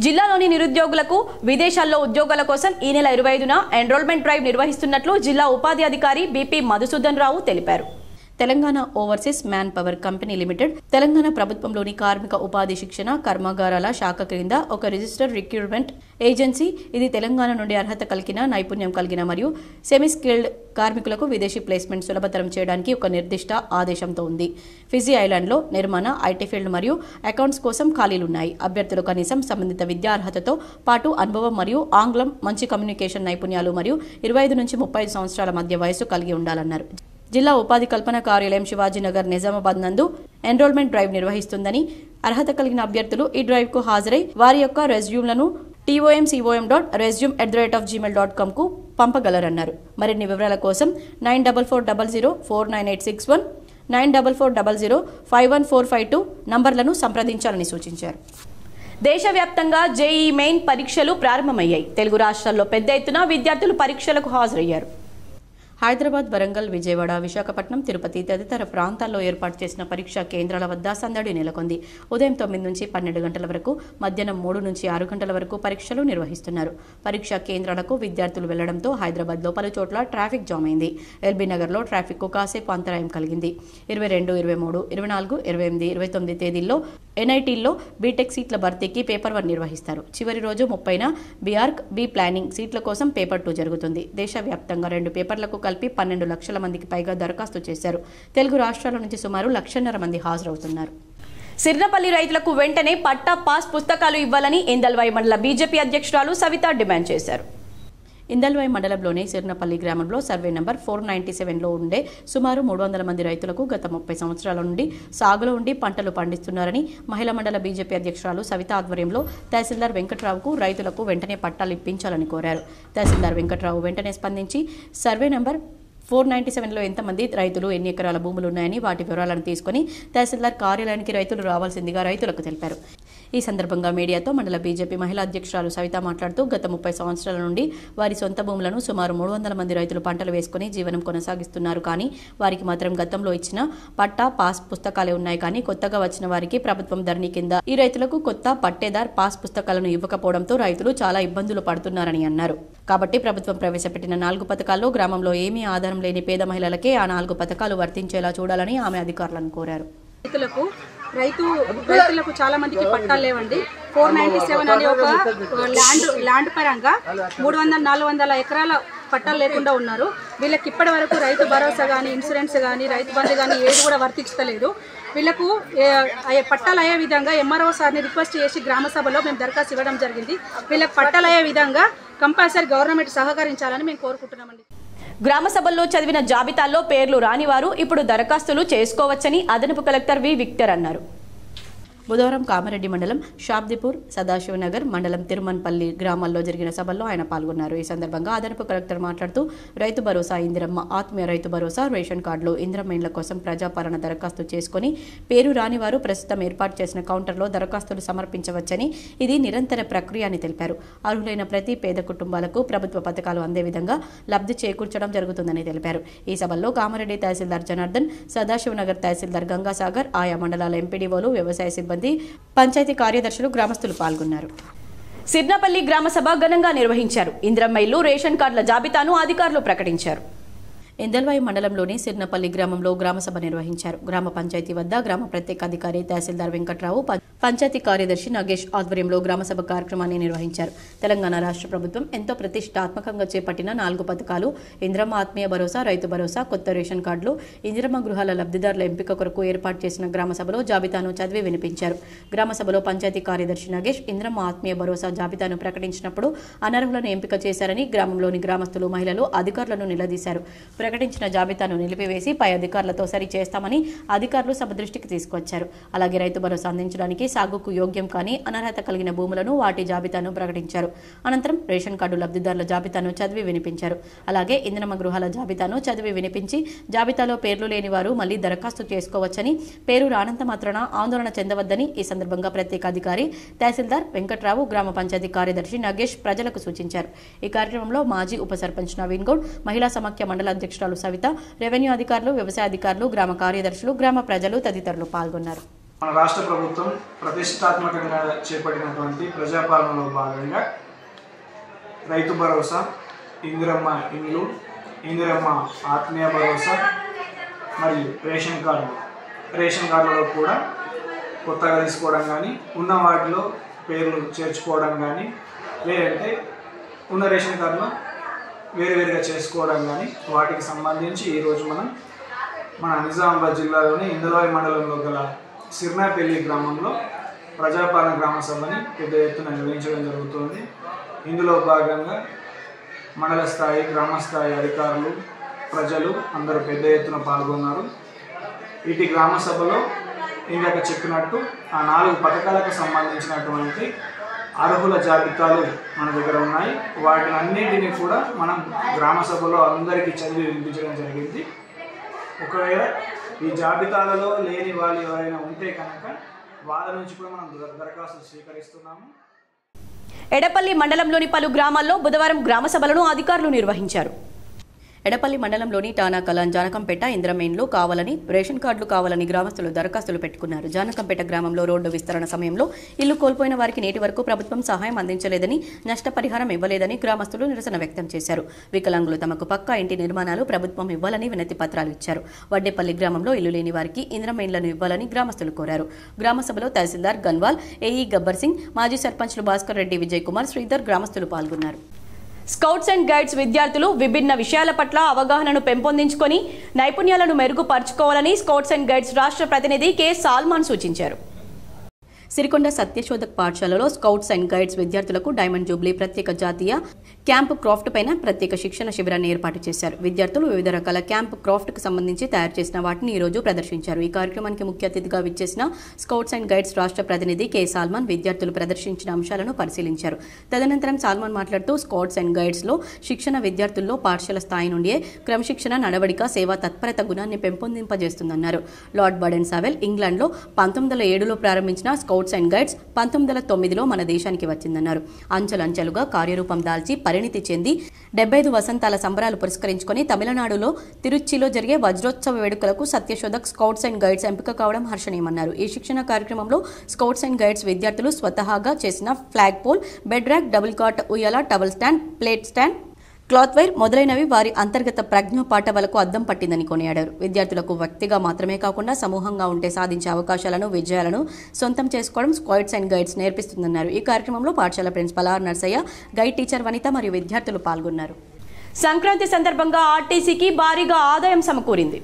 జిల్లాలోని నిరుద్యోగులకు విదేశాల్లో ఉద్యోగాల కోసం ఈ నెల 25న ఎన్రోల్మెంట్ డ్రైవ్ నిర్వహిస్తున్నట్లు జిల్లా ఉపాధి అధికారి బీపీ మధుసూదన్ రావు తెలిపారు. Telangana overseas man power company limited Telangana ప్రభుత్వంలోని కార్మిక ఉపాధి శిక్షణ కర్మాగారాల శాఖ క్రింద ఒక రిజిస్టర్డ్ రిక్రూట్మెంట్ ఏజెన్సీ. ఇది తెలంగాణ నుండి అర్హత కలిగిన, నైపుణ్యం కలిగిన మరియు సెమీ స్కిల్డ్ కార్మికులకు విదేశీ ప్లేస్మెంట్ సులభతరం చేయడానికి ఒక నిర్దిష్ట ఆదేశంతో ఉంది. ఫిజీ ఐలాండ్లో నిర్మాణ, ఐటీ ఫీల్డ్ మరియు అకౌంట్స్ కోసం ఖాళీలున్నాయి. అభ్యర్థులు కనీసం సంబంధిత విద్యా అర్హతతో పాటు అనుభవం మరియు ఆంగ్లం, మంచి కమ్యూనికేషన్ నైపుణ్యాలు మరియు 25 నుంచి 35 సంవత్సరాల మధ్య వయసు కలిగి ఉండాలన్నారు. జిల్లా ఉపాధి కల్పన కార్యాలయం శివాజీనగర్, నిజామాబాద్ నందు ఎన్రోల్మెంట్ డ్రైవ్ నిర్వహిస్తుందని, అర్హత కలిగిన అభ్యర్థులు ఈ డ్రైవ్ కు హాజరై వారి యొక్క రెజ్యూమ్లను tomcom.resume@gmail.com కు పంపగలరన్నారు. మరిన్ని వివరాల కోసం 9440498861, 9440514552 నంబర్లను సంప్రదించాలని సూచించారు. దేశవ్యాప్తంగా జేఈఈ మెయిన్ పరీక్షలు ప్రారంభమయ్యాయి. తెలుగు రాష్ట్రాల్లో పెద్ద ఎత్తున విద్యార్థులు పరీక్షలకు హాజరయ్యారు. హైదరాబాద్, వరంగల్, విజయవాడ, విశాఖపట్నం, తిరుపతి తదితర ప్రాంతాల్లో ఏర్పాటు చేసిన పరీక్షా కేంద్రాల వద్ద సందడి నెలకొంది. ఉదయం 9 నుంచి 12 గంటల వరకు, మధ్యాహ్నం 3 నుంచి 6 గంటల వరకు పరీక్షలు నిర్వహిస్తున్నారు. పరీక్షా కేంద్రాలకు విద్యార్థులు వెళ్లడంతో హైదరాబాద్లో పలు చోట్ల ట్రాఫిక్ జామ్ అయింది. ఎల్బీ నగర్లో ట్రాఫిక్కు కాసేపు అంతరాయం కలిగింది. 22, 23, 24, 28, 29 తేదీల్లో ఎన్ఐటీల్లో బీటెక్ సీట్ల భర్తీకి పేపర్ 1 నిర్వహిస్తారు. చివరి రోజు 30న బీఆర్క్, బీ ప్లానింగ్ సీట్ల కోసం పేపర్ 2 జరుగుతుంది. దేశవ్యాప్తంగా 2 పేపర్లకు కలిపి 12 లక్షల మందికి పైగా దరఖాస్తు చేశారు. తెలుగు రాష్ట్రాల నుంచి సుమారు 1,50,000 మంది హాజరవుతున్నారు. సిర్నపల్లి రైతులకు వెంటనే పట్టా పాస్ పుస్తకాలు ఇవ్వాలని ఇందల్వాయి మండల బీజేపీ అధ్యక్షురాలు సవిత డిమాండ్ చేశారు. ఇందల్వాయి మండలంలోని సిర్నపల్లి గ్రామంలో సర్వే నంబర్ 497లో ఉండే సుమారు 300 మంది రైతులకు గత 30 సంవత్సరాల నుండి సాగులో ఉండి పంటలు పండిస్తున్నారని మహిళా మండల బీజేపీ అధ్యక్షురాలు సవిత ఆధ్వర్యంలో తహసీల్దార్ వెంకట్రావుకు రైతులకు వెంటనే పట్టాలు ఇప్పించాలని కోరారు. తహసీల్దార్ వెంకట్రావు వెంటనే స్పందించి సర్వే నంబర్ 497లో ఎంతమంది రైతులు, ఎన్ని ఎకరాల భూములు ఉన్నాయని వాటి వివరాలను తీసుకుని తహసీల్దార్ కార్యాలయానికి రైతులు రావాల్సిందిగా రైతులకు తెలిపారు. ఈ సందర్భంగా మీడియాతో మండల బీజేపీ మహిళా అధ్యక్షురాలు సవిత మాట్లాడుతూ గత 30 సంవత్సరాల నుండి వారి సొంత భూములను సుమారు 300 మంది రైతులు పంటలు వేసుకుని జీవనం కొనసాగిస్తున్నారు. కానీ వారికి మాత్రం గతంలో ఇచ్చిన పట్టా పాస్ పుస్తకాలే ఉన్నాయి. కానీ కొత్తగా వచ్చిన వారికి ప్రభుత్వం ధరణి కింద ఈ రైతులకు కొత్త పట్టేదార్ పాస్ పుస్తకాలను ఇవ్వకపోవడంతో రైతులు చాలా ఇబ్బందులు పడుతున్నారని అన్నారు. కాబట్టి ప్రభుత్వం ప్రవేశపెట్టిన 4 పథకాల్లో గ్రామంలో ఏమీ ఆధారం లేని పేద మహిళలకే ఆ 4 పథకాలు వర్తించేలా చూడాలని ఆమె అధికారులను కోరారు. రైతులకు చాలా మందికి పట్టాలు లేవండి. 497 అనే ఒక ల్యాండ్ పరంగా 300-400 ఎకరాల పట్టాలు లేకుండా ఉన్నారు. వీళ్ళకి ఇప్పటి వరకు రైతు భరోసా కానీ, ఇన్సూరెన్స్ కానీ, రైతు బంధు కానీ ఏది కూడా వర్తించలేదు. వీళ్ళకు పట్టాలు అయ్యే విధంగా ఎంఆర్ఓ సార్ని రిక్వెస్ట్ చేసి గ్రామ సభలో మేము దరఖాస్తు ఇవ్వడం జరిగింది. వీళ్ళకి పట్టాలు అయ్యే విధంగా కంపల్సరీ గవర్నమెంట్ సహకరించాలని మేము కోరుకుంటున్నామండి. గ్రామ సభల్లో చదివిన జాబితాల్లో పేర్లు రాని వారు ఇప్పుడు దరఖాస్తులు చేసుకోవచ్చని అదనపు కలెక్టర్ వి విక్టర్ అన్నారు. బుధవారం కామారెడ్డి మండలం షాబ్దిపూర్, సదాశివనగర్ మండలం తిరుమన్పల్లి గ్రామాల్లో జరిగిన సభల్లో ఆయన పాల్గొన్నారు. ఈ సందర్భంగా అదనపు కలెక్టర్ మాట్లాడుతూ రైతు భరోసా, ఇందిరమ్మ ఆత్మీయ రైతు భరోసా, రేషన్ కార్డులు, ఇందిరమ్మ ఇండ్ల కోసం ప్రజాపాలన దరఖాస్తు చేసుకుని పేరు రాని వారు ప్రస్తుతం ఏర్పాటు చేసిన కౌంటర్లో దరఖాస్తులు సమర్పించవచ్చని, ఇది నిరంతర ప్రక్రియ అని తెలిపారు. అర్హులైన ప్రతి పేద కుటుంబాలకు ప్రభుత్వ పథకాలు అందే విధంగా లబ్ధి చేకూర్చడం జరుగుతుందని తెలిపారు. ఈ సభల్లో కామారెడ్డి తహసీల్దార్ జనార్దన్, సదాశివనగర్ తహసీల్దార్ గంగాసాగర్, ఆయా మండలాల ఎంపీడీఓలు, వ్యవసాయ సిబ్బంది, పంచాయతీ కార్యదర్శులు, గ్రామస్తులు పాల్గొన్నారు. సిర్నపల్లి గ్రామ సభ ఘనంగా నిర్వహించారు. ఇందిరమ్మ ఇల్లు, రేషన్ కార్డుల జాబితాను అధికారులు ప్రకటించారు. ఇందల్వాయి మండలంలోని సిర్నపల్లి గ్రామంలో గ్రామసభ నిర్వహించారు. గ్రామ పంచాయతీ వద్ద గ్రామ ప్రత్యేక అధికారి తహసీల్దార్ వెంకట్రావు, పంచాయతీ కార్యదర్శి నాగేష్ ఆధ్వర్యంలో గ్రామసభ కార్యక్రమాన్ని నిర్వహించారు. తెలంగాణ రాష్ట్ర ప్రభుత్వం ఎంతో ప్రతిష్టాత్మకంగా చేపట్టిన 4 పథకాలు, ఇందిరమ్మ ఆత్మీయ భరోసా, రైతు భరోసా, కొత్త రేషన్ కార్డులు, ఇందిరమ్మ గృహాల లబ్ధిదారుల ఎంపిక కొరకు ఏర్పాటు చేసిన గ్రామసభలో జాబితాను చదివి వినిపించారు. గ్రామసభలో పంచాయతీ కార్యదర్శి నాగేష్ ఇందిరమ్మ ఆత్మీయ భరోసా జాబితాను ప్రకటించినప్పుడు అనర్హులను ఎంపిక చేశారని గ్రామంలోని గ్రామస్తులు, మహిళలు అధికారులను నిలదీశారు. ప్రకటించిన జాబితాను నిలిపివేసి పై అధికారులతో సరి చేస్తామని అధికారులు సభ దృష్టికి తీసుకొచ్చారు. అలాగే రైతు భరోసా అందించడానికి సాగుకు యోగ్యం కానీ అనర్హత కలిగిన భూములను, వాటి జాబితాను ప్రకటించారు. అనంతరం రేషన్ కార్డు లబ్ధిదారుల జాబితాను చదివి వినిపించారు. అలాగే ఇందిరమ్మ గృహాల జాబితాను చదివి వినిపించి జాబితాలో పేర్లు లేని వారు మళ్లీ దరఖాస్తు చేసుకోవచ్చని, పేరు రానంత మాత్రాన ఆందోళన చెందవద్దని ఈ సందర్భంగా ప్రత్యేక అధికారి తహసీల్దార్ వెంకట్రావు, గ్రామ పంచాయతీ కార్యదర్శి నాగేష్ ప్రజలకు సూచించారు. ఈ కార్యక్రమంలో మాజీ ఉప సర్పంచ్ నవీన్ గౌడ్, మహిళా సమాఖ్య మండల అధ్యక్షురాలు సవిత, రెవెన్యూ అధికారులు, వ్యవసాయ అధికారులు, గ్రామ కార్యదర్శులు, గ్రామ ప్రజలు తదితరులు పాల్గొన్నారు. మన రాష్ట్ర ప్రభుత్వం ప్రతిష్టాత్మకంగా చేపట్టినటువంటి ప్రజాపాలనలో భాగంగా రైతు భరోసా, ఇందిరమ్మ ఇండ్లు, ఇందిరమ్మ ఆత్మీయ భరోసా మరియు రేషన్ కార్డులలో కూడా కొత్తగా తీసుకోవడం కానీ, ఉన్న వాటిలో పేర్లు చేర్చుకోవడం కానీ, లేదంటే ఉన్న రేషన్ కార్డులో వేరువేరుగా చేసుకోవడం కానీ, వాటికి సంబంధించి ఈరోజు మన నిజామాబాద్ జిల్లాలోని ఇందల్వాయి మండలంలో గల సిర్నాపల్లి గ్రామంలో ప్రజాపాలన గ్రామ సభని పెద్ద ఎత్తున నిర్వహించడం జరుగుతుంది. ఇందులో భాగంగా మండల స్థాయి, గ్రామ స్థాయి అధికారులు, ప్రజలు అందరూ పెద్ద ఎత్తున పాల్గొన్నారు. ఇటు గ్రామ సభలో ఇందాక చెప్పినట్టు ఆ 4 పథకాలకు సంబంధించినటువంటి అర్హుల జాబితాలు మన దగ్గర ఉన్నాయి. వాటిని అన్నింటినీ కూడా మనం గ్రామ సభలో అందరికీ చదివి వినిపించడం జరిగింది. ఒకవేళ ఈ జాబితాలలో లేని వాళ్ళు ఎవరైనా ఉంటే కనుక వాళ్ళ నుంచి కూడా మనం దరఖాస్తులు స్వీకరిస్తున్నాము. ఎడపల్లి మండలంలోని పలు గ్రామాల్లో బుధవారం గ్రామ సభలను అధికారులు నిర్వహించారు. ఎడపల్లి మండలంలోని టానాకలాన్, జానకంపేట, ఇంద్రమేన్లు కావాలని, రేషన్ కార్డులు కావాలని గ్రామస్తులు దరఖాస్తులు పెట్టుకున్నారు. జానకంపేట గ్రామంలో రోడ్డు విస్తరణ సమయంలో ఇల్లు కోల్పోయిన వారికి నేటి వరకు ప్రభుత్వం సహాయం అందించలేదని, నష్టపరిహారం ఇవ్వలేదని గ్రామస్తులు నిరసన వ్యక్తం చేశారు. వికలాంగులు తమకు పక్కా ఇంటి నిర్మాణాలు ప్రభుత్వం ఇవ్వాలని వినతి పత్రాలు ఇచ్చారు. వడ్డేపల్లి గ్రామంలో ఇల్లు లేని వారికి ఇంద్రమేన్లను ఇవ్వాలని గ్రామస్తులు కోరారు. గ్రామ సభలో తహసీల్దార్ గన్వాల్, ఏఈ గబ్బర్ సింగ్, మాజీ సర్పంచ్లు భాస్కర్ రెడ్డి, విజయ్ కుమార్, శ్రీధర్ గ్రామస్తులు పాల్గొన్నారు. స్కౌట్స్ అండ్ గైడ్స్ విద్యార్థులు విభిన్న విషయాల పట్ల అవగాహనను పెంపొందించుకొని నైపుణ్యాలను మెరుగుపరుచుకోవాలని స్కౌట్స్ అండ్ గైడ్స్ రాష్ట్ర ప్రతినిధి కె సాల్మాన్ సూచించారు. సిరికొండ సత్యశోధక్ పాఠశాలలో స్కౌట్స్ అండ్ గైడ్స్ విద్యార్థులకు డైమండ్ జూబ్లీ ప్రత్యేక జాతీయ క్యాంప్ క్రాఫ్ట్ పైన ప్రత్యేక శిక్షణ శిబిరాన్ని ఏర్పాటు చేశారు. విద్యార్థులు వివిధ రకాల క్యాంప్ క్రాఫ్ట్ కు సంబంధించి తయారు చేసిన వాటిని ఈ రోజు ప్రదర్శించారు. ఈ కార్యక్రమానికి ముఖ్య అతిథిగా విచ్చేసిన స్కౌట్స్ అండ్ గైడ్స్ రాష్ట్ర ప్రతినిధి కె సాల్మాన్ విద్యార్థులు ప్రదర్శించిన అంశాలను పరిశీలించారు. తదనంతరం సాల్మాన్ మాట్లాడుతూ స్కౌట్స్ అండ్ గైడ్స్ లో శిక్షణ విద్యార్థుల్లో పాఠశాల స్థాయి నుండే క్రమశిక్షణ, నడవడిక, సేవా తత్పరత గుణాన్ని పెంపొందింపజేస్తుందన్నారు. లార్డ్ బర్డెన్ సావెల్ ఇంగ్లాండ్లో 1907లో ప్రారంభించిన స్కౌట్స్ అండ్ గైడ్స్ 1909లో మన దేశానికి వచ్చిందన్నారు. అంచెలంచెలుగా కార్యరూపం దాల్చి పరిణితి చెంది 75 వసంతాల సంబరాలు పురస్కరించుకొని తమిళనాడులో తిరుచిలో జరిగే వజ్రోత్సవ వేడుకలకు సత్యశోధక్ స్కౌట్స్ అండ్ గైడ్స్ ఎంపిక కావడం హర్షణీయమన్నారు. ఈ శిక్షణ కార్యక్రమంలో స్కౌట్స్ అండ్ గైడ్స్ విద్యార్థులు స్వతహాగా చేసిన flag pole, bed rack, double cot, ఉయ్యాల, towel stand, plate stand, cloth wire మొదలైనవి వారి అంతర్గత ప్రజ్ఞోపాఠవలకు అద్దం పట్టిందని కొనియాడారు. విద్యార్థులకు వ్యక్తిగా మాత్రమే కాకుండా సమూహంగా ఉంటే సాధించే అవకాశాలను, విజయాలను సొంతం చేసుకోవడం స్కౌట్స్ అండ్ గైడ్స్ నేర్పిస్తుందన్నారు. ఈ కార్యక్రమంలో పాఠశాల principal R Narsaiah, guide teacher Vanitha మరియు విద్యార్థులు పాల్గొన్నారు. సంక్రాంతి సందర్భంగా ఆర్టీసీకి భారీగా ఆదాయం సమకూరింది.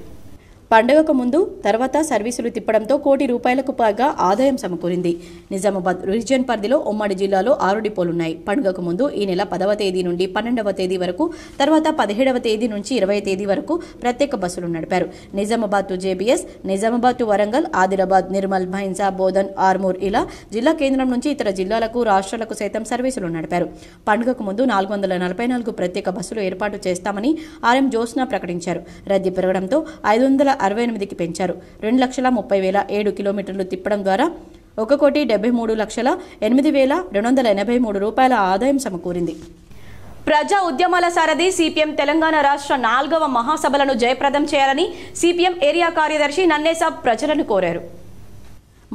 పండుగకు ముందు తర్వాత సర్వీసులు తిప్పడంతో ₹1 కోటి పైగా ఆదాయం సమకూరింది. నిజామాబాద్ రీజియన్ పరిధిలో ఉమ్మడి జిల్లాలో 6 డిపోలున్నాయి. పండుగకు ముందు ఈ నెల 10వ తేదీ నుండి 12వ తేదీ వరకు, తర్వాత 17వ తేదీ నుంచి 20వ తేదీ వరకు ప్రత్యేక బస్సులు నడిపారు. Nizamabad to JBS, Nizamabad to Warangal, Adilabad, Nirmal, Bhainsa, Bodhan, Armoor ఇలా జిల్లా కేంద్రం నుంచి ఇతర జిల్లాలకు, రాష్ట్రాలకు సైతం సర్వీసులు నడిపారు. పండుగకు ముందు 444 ప్రత్యేక బస్సులు ఏర్పాటు చేస్తామని ఆర్ఎం జ్యోత్స్న ప్రకటించారు. రద్దీ పెరగడంతో 568కి పెంచారు. 2,30,007 కిలోమీటర్లు తిప్పడం ద్వారా ₹1,73,08,283 ఆదాయం సమకూరింది. ప్రజా ఉద్యమాల సారథి సిపిఎం తెలంగాణ రాష్ట్ర 4వ మహాసభలను జయప్రదం చేయాలని సిపిఎం ఏరియా కార్యదర్శి నన్నేసాబ్ ప్రజలను కోరారు.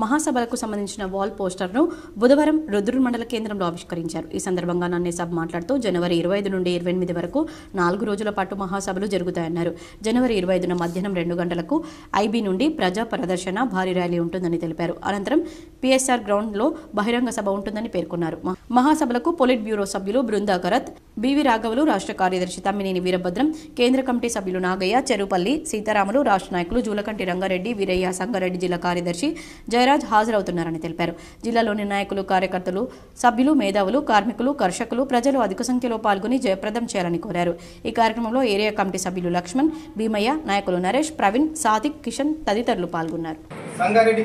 మహాసభలకు సంబంధించిన వాల్ పోస్టర్ను బుధవారం రుద్రూర్ మండల కేంద్రంలో ఆవిష్కరించారు. ఈ సందర్భంగా నన్నేసాబ్ మాట్లాడుతూ జనవరి 25 నుండి 28 వరకు 4 రోజుల పాటు మహాసభలు జరుగుతాయన్నారు. జనవరి 25న మధ్యాహ్నం 2 గంటలకు ఐబీ నుండి ప్రజా ప్రదర్శన, భారీ ర్యాలీ ఉంటుందని తెలిపారు. అనంతరం పిఎస్ఆర్ గ్రౌండ్లో బహిరంగ సభ ఉంటుందని పేర్కొన్నారు. మహాసభలకు పొలిట్ బ్యూరో సభ్యులు బృందాకరత్, బివి రాఘవులు, రాష్ట్ర కార్యదర్శి తమ్మినేని వీరభద్రం, కేంద్ర కమిటీ సభ్యులు నాగయ్య, చెరుపల్లి సీతారాములు, రాష్ట్ర నాయకులు జూలకంటి రంగారెడ్డి, వీరయ్య, సంగారెడ్డి జిల్లా కార్యదర్శి జయరాజ్ హాజరవుతున్నారని తెలిపారు. జిల్లాలోని నాయకులు, కార్యకర్తలు, సభ్యులు, మేధావులు, కార్మికులు, కర్షకులు, ప్రజలు అధిక సంఖ్యలో పాల్గొని జయప్రదం చేయాలని కోరారు. ఈ కార్యక్రమంలో ఏరియా కమిటీ సభ్యులు లక్ష్మణ్, భీమయ్య, నాయకులు నరేష్, ప్రవీణ్, సాదిక్, కిషన్ తదితరులు పాల్గొన్నారు. సంగారెడ్డి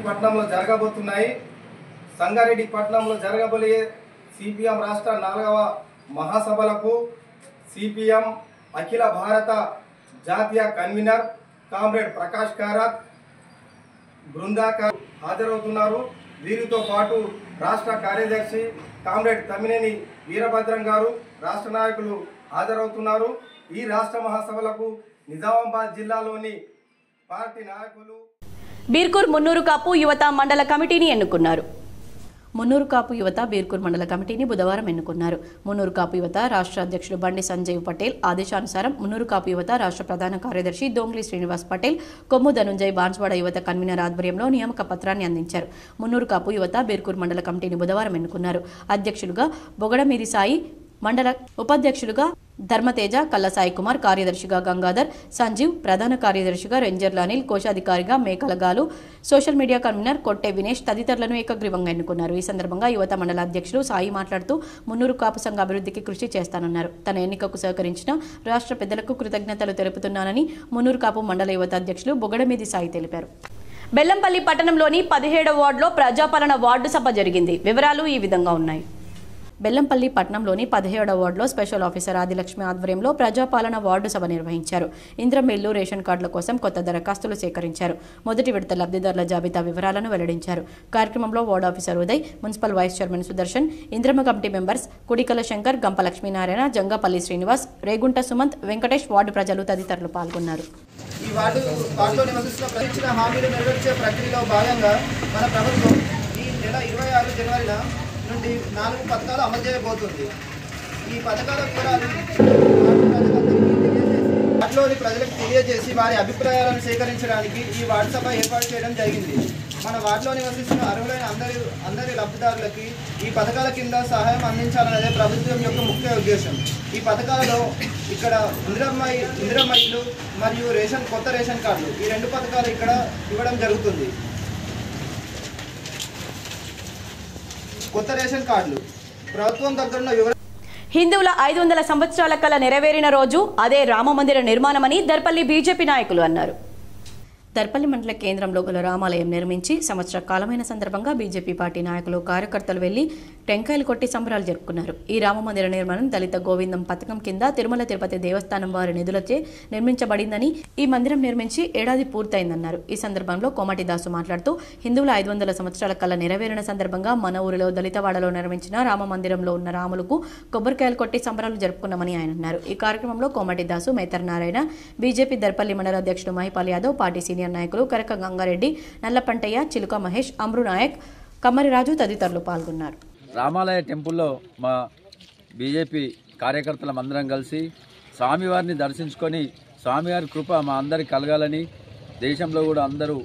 పట్టణంలో జరగబోయే సిపిఎం రాష్ట్ర 4వ మహాసభలకు సిపిఎం అఖిల భారత జాతీయ కన్వీనర్ కామ్రేడ్ ప్రకాష్ కారాత్, బృందాకర్ హాజరవుతున్నారు. వీరితో పాటు రాష్ట్ర కార్యదర్శి కామ్రేడ్ తమ్మినేని వీరభద్రం గారు, రాష్ట్ర నాయకులు హాజరవుతున్నారు. ఈ రాష్ట్ర మహాసభలకు నిజామాబాద్ జిల్లాలోని పార్టీ నాయకులు బీర్కూర్ మున్నూరు కాపు యువత మండల కమిటీని ఎన్నుకున్నారు. మున్నూరు కాపు యువత బీర్కూర్ మండల కమిటీని బుధవారం ఎన్నుకున్నారు. మున్నూరు కాపు యువత రాష్ట్ర అధ్యక్షుడు బండి సంజయ్ పటేల్ ఆదేశానుసారం మున్నూరు కాపు యువత రాష్ట్ర ప్రధాన కార్యదర్శి దొంగ్లి శ్రీనివాస్ పటేల్, కొమ్ము ధనుంజయ్ బాన్స్వాడ యువత కన్వీనర్ ఆధ్వర్యంలో నియామక పత్రాన్ని అందించారు. మున్నూరు కాపు యువత బీర్కూర్ మండల కమిటీని బుధవారం ఎన్నుకున్నారు. అధ్యక్షులుగా బొగడమీది సాయి, మండల ఉపాధ్యక్షులుగా ధర్మతేజ, కల్ల సాయి కుమార్, కార్యదర్శిగా గంగాధర్, సంజీవ్, ప్రధాన కార్యదర్శిగా రెంజర్ల అనిల్, కోశాధికారిగా మేకలగాలు, social media convener Kotte Vinesh తదితరులను ఏకగ్రీవంగా ఎన్నుకున్నారు. ఈ సందర్భంగా యువత మండల అధ్యక్షులు సాయి మాట్లాడుతూ మున్నూరు కాపు సంఘ అభివృద్ధికి కృషి చేస్తానన్నారు. తన ఎన్నికకు సహకరించిన రాష్ట్ర పెద్దలకు కృతజ్ఞతలు తెలుపుతున్నానని మున్నూరు కాపు మండల యువత అధ్యక్షులు బొగడమీది సాయి తెలిపారు. బెల్లంపల్లి పట్టణంలోని 17వ వార్డులో ప్రజాపాలన వార్డు సభ జరిగింది. వివరాలు ఈ విధంగా ఉన్నాయి. బెల్లంపల్లి పట్టణంలోని 17వ వార్డులో స్పెషల్ ఆఫీసర్ ఆదిలక్ష్మి ఆధ్వర్యంలో ప్రజాపాలన వార్డు సభ నిర్వహించారు. ఇంద్రం ఇల్లు, రేషన్ కార్డుల కోసం కొత్త దరఖాస్తులు సేకరించారు. మొదటి విడత లబ్ధిదారుల జాబితా వివరాలను వెల్లడించారు. కార్యక్రమంలో ward officer Uday, municipal vice chairman Sudarshan, ఇంద్రమ committee members Kudikala Shankar, Gampa Lakshminarayana, Jangapalli Srinivas, Regunta Sumanth, Venkatesh, ward ప్రజలు తదితరులు పాల్గొన్నారు. ఈ వార్డులో నివసిస్తున్న ప్రతిచ్చిన హామీలు నెరవేర్చే ప్రక్రియలో భాగంగా మన ప్రభుత్వం ఈ నెల 26 జనవరిన నుండి 4 పథకాలు అమలు చేయబోతుంది. ఈ పథకాల వివరాలు వార్డులోని ప్రజలకు తెలియజేసి వారి అభిప్రాయాలను సేకరించడానికి ఈ వార్డు సభ ఏర్పాటు చేయడం జరిగింది. మన వార్డులో నివసిస్తున్న అర్హులైన అందరి లబ్ధిదారులకి ఈ పథకాల కింద సహాయం అందించాలనేదే ప్రభుత్వం యొక్క ముఖ్య ఉద్దేశం. ఈ పథకాలలో ఇక్కడ ఇందిరమ్మ ఇల్లు మరియు కొత్త రేషన్ కార్డులు, ఈ 2 పథకాలు ఇక్కడ ఇవ్వడం జరుగుతుంది. కొత్త రేషన్ కార్డులు ప్రభుత్వం దగ్గర వివరణ. హిందువుల 500 సంవత్సరాల కల నెరవేరిన రోజు అదే రామమందిర నిర్మాణమని దర్పల్లి బీజేపీ నాయకులు అన్నారు. దర్పల్లి మండల కేంద్రంలో గల రామాలయం నిర్మించి సంవత్సర కాలమైన సందర్భంగా బీజేపీ పార్టీ నాయకులు, కార్యకర్తలు వెళ్లి టెంకాయలు కొట్టి సంబరాలు జరుపుకున్నారు. ఈ రామమందిర నిర్మాణం దళిత గోవిందం పథకం కింద తిరుమల తిరుపతి దేవస్థానం వారి నిధులచే నిర్మించబడిందని, ఈ మందిరం నిర్మించి ఏడాది పూర్తయిందన్నారు. ఈ సందర్భంలో కోమటి దాసు మాట్లాడుతూ హిందువుల 500 సంవత్సరాల కల నెరవేరిన సందర్భంగా మన ఊరిలో దళితవాడలో నిర్మించిన రామమందిరంలో ఉన్న రాములకు కొబ్బరికాయలు కొట్టి సంబరాలు జరుపుకున్నామని ఆయన అన్నారు. ఈ కార్యక్రమంలో కోమటి దాసు, మేతర్ నారాయణ, బీజేపీ దర్పల్లి మండల అధ్యక్షుడు మహిపాల్ యాదవ్, పార్టీ సీనియర్ నాయకులు కరక గంగారెడ్డి, నల్లపంటయ్య, చిలుక మహేష్, అమ్రు నాయక్, కమ్మరిరాజు తదితరులు పాల్గొన్నారు. రామాలయ టెంపుల్లో మా బీజేపీ కార్యకర్తలం అందరం కలిసి స్వామివారిని దర్శించుకొని స్వామివారి కృప మా అందరికి కలగాలని, దేశంలో కూడా అందరూ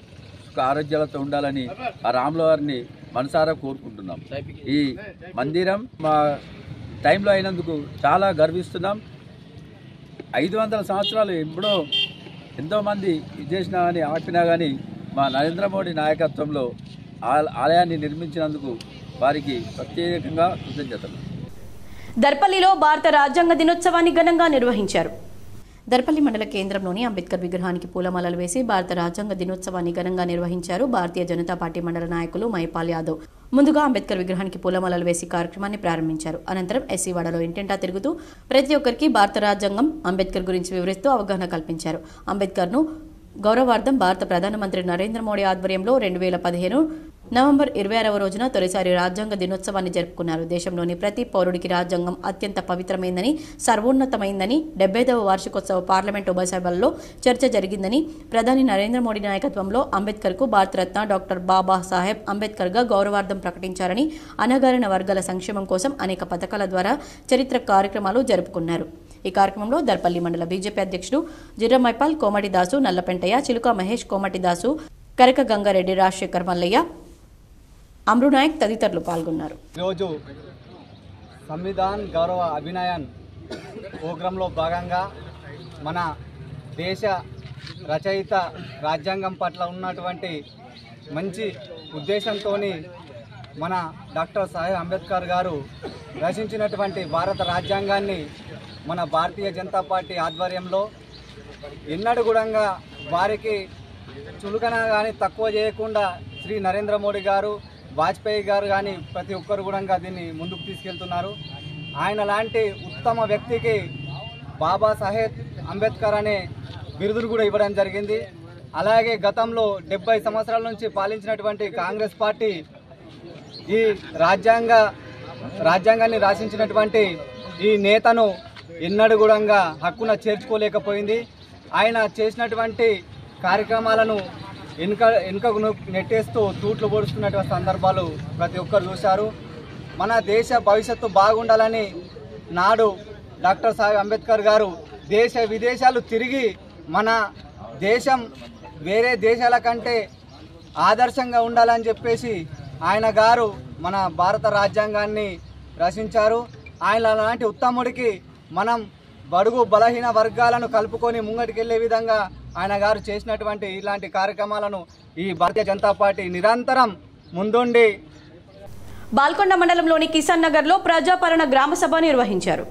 సుఖ ఆరోగ్యాలతో ఉండాలని ఆ రాముల వారిని మనసారా కోరుకుంటున్నాం. ఈ మందిరం మా టైంలో అయినందుకు చాలా గర్విస్తున్నాం. 500 సంవత్సరాలు ఎప్పుడో ఎంతోమంది ఇది చేసినా కానీ ఆపినా కానీ మా నరేంద్ర మోడీ నాయకత్వంలో ఆలయాన్ని నిర్మించినందుకు వారికి ప్రత్యేకంగా కృతజ్ఞతలు. దర్పల్లిలో భారత రాజ్యాంగ దినోత్సవాన్ని ఘనంగా నిర్వహించారు. దర్పల్లి మండల కేంద్రంలోని అంబేద్కర్ విగ్రహానికి పూలమాలలు వేసి భారత రాజ్యాంగ దినోత్సవాన్ని ఘనంగా నిర్వహించారు భారతీయ జనతా పార్టీ మండల నాయకులు మైపాల్ యాదవ్. ముందుగా అంబేద్కర్ విగ్రహానికి పూలమాలలు వేసి కార్యక్రమాన్ని ప్రారంభించారు. అనంతరం ఎస్సీవాడలో ఇంటింటా తిరుగుతూ ప్రతి ఒక్కరికి భారత రాజ్యాంగం, అంబేద్కర్ గురించి వివరిస్తూ అవగాహన కల్పించారు. అంబేద్కర్ను గౌరవార్థం భారత ప్రధానమంత్రి నరేంద్ర మోడీ ఆధ్వర్యంలో 2015 నవంబర్ 26వ రోజున తొలిసారి రాజ్యాంగ దినోత్సవాన్ని జరుపుకున్నారు. దేశంలోని ప్రతి పౌరుడికి రాజ్యాంగం అత్యంత పవిత్రమైందని, సర్వోన్నతమైందని 75వ వార్షికోత్సవ పార్లమెంట్ ఉభయ సభల్లో చర్చ జరిగిందని, ప్రధాని నరేంద్ర మోడీ నాయకత్వంలో అంబేద్కర్కు భారతరత్న డాక్టర్ బాబా సాహెబ్ అంబేద్కర్గా గౌరవార్థం ప్రకటించారని, అణగారిన వర్గాల సంక్షేమం కోసం అనేక పథకాల ద్వారా చరిత్ర కార్యక్రమాలు జరుపుకున్నారు. ఈ కార్యక్రమంలో దర్పల్లి మండల బీజేపీ అధ్యక్షుడు జిర్ర మైపాల్, కోమటి దాసు, నల్లపెంటయ్య, చిలుక మహేష్, కోమటి దాసు, కరక గంగారెడ్డి, రాజశేఖర్ మల్లయ్య, అమృనాయక్ తదితరులు పాల్గొన్నారు. ఈరోజు సంవిధాన్ గౌరవ అభినయన్ ప్రోగ్రాంలో భాగంగా మన దేశ రచయిత రాజ్యాంగం పట్ల ఉన్నటువంటి మంచి ఉద్దేశంతో మన డాక్టర్ సాహెబ్ అంబేద్కర్ గారు రచించినటువంటి భారత రాజ్యాంగాన్ని మన భారతీయ జనతా పార్టీ ఆధ్వర్యంలో ఎన్నడూ కూడా వారికి చులకన కానీ తక్కువ చేయకుండా శ్రీ నరేంద్ర మోడీ గారు, వాజ్పేయి గారు కానీ ప్రతి ఒక్కరు కూడా దీన్ని ముందుకు తీసుకెళ్తున్నారు. ఆయన లాంటి ఉత్తమ వ్యక్తికి బాబాసాహెబ్ అంబేద్కర్ అనే బిరుదును కూడా ఇవ్వడం జరిగింది. అలాగే గతంలో 70 సంవత్సరాల నుంచి పాలించినటువంటి కాంగ్రెస్ పార్టీ ఈ రాజ్యాంగాన్ని రాసించినటువంటి ఈ నేతను ఎన్నడూ కూడా హక్కున చేర్చుకోలేకపోయింది. ఆయన చేసినటువంటి కార్యక్రమాలను వెనుకకు నెట్టేస్తూ తూట్లు పొడుస్తున్నటువంటి సందర్భాలు ప్రతి ఒక్కరు చూశారు. మన దేశ భవిష్యత్తు బాగుండాలని నాడు డాక్టర్ సాహెబ్ అంబేద్కర్ గారు దేశ విదేశాలు తిరిగి మన దేశం వేరే దేశాల కంటే ఆదర్శంగా ఉండాలని చెప్పేసి ఆయన గారు మన భారత రాజ్యాంగాన్ని రచించారు. ఆయన లాంటి ఉత్తముడికి మనం బడుగు బలహీన వర్గాలను కలుపుకొని ముంగటికెళ్లే విధంగా ఆయన గారు చేసినటువంటి ఇలాంటి కార్యక్రమాలను ఈ భారతీయ జనతా పార్టీ నిరంతరం ముందుండి. బాల్కొండ మండలంలోని కిసాన్ నగర్లో ప్రజాపాలన గ్రామ సభ నిర్వహించారు.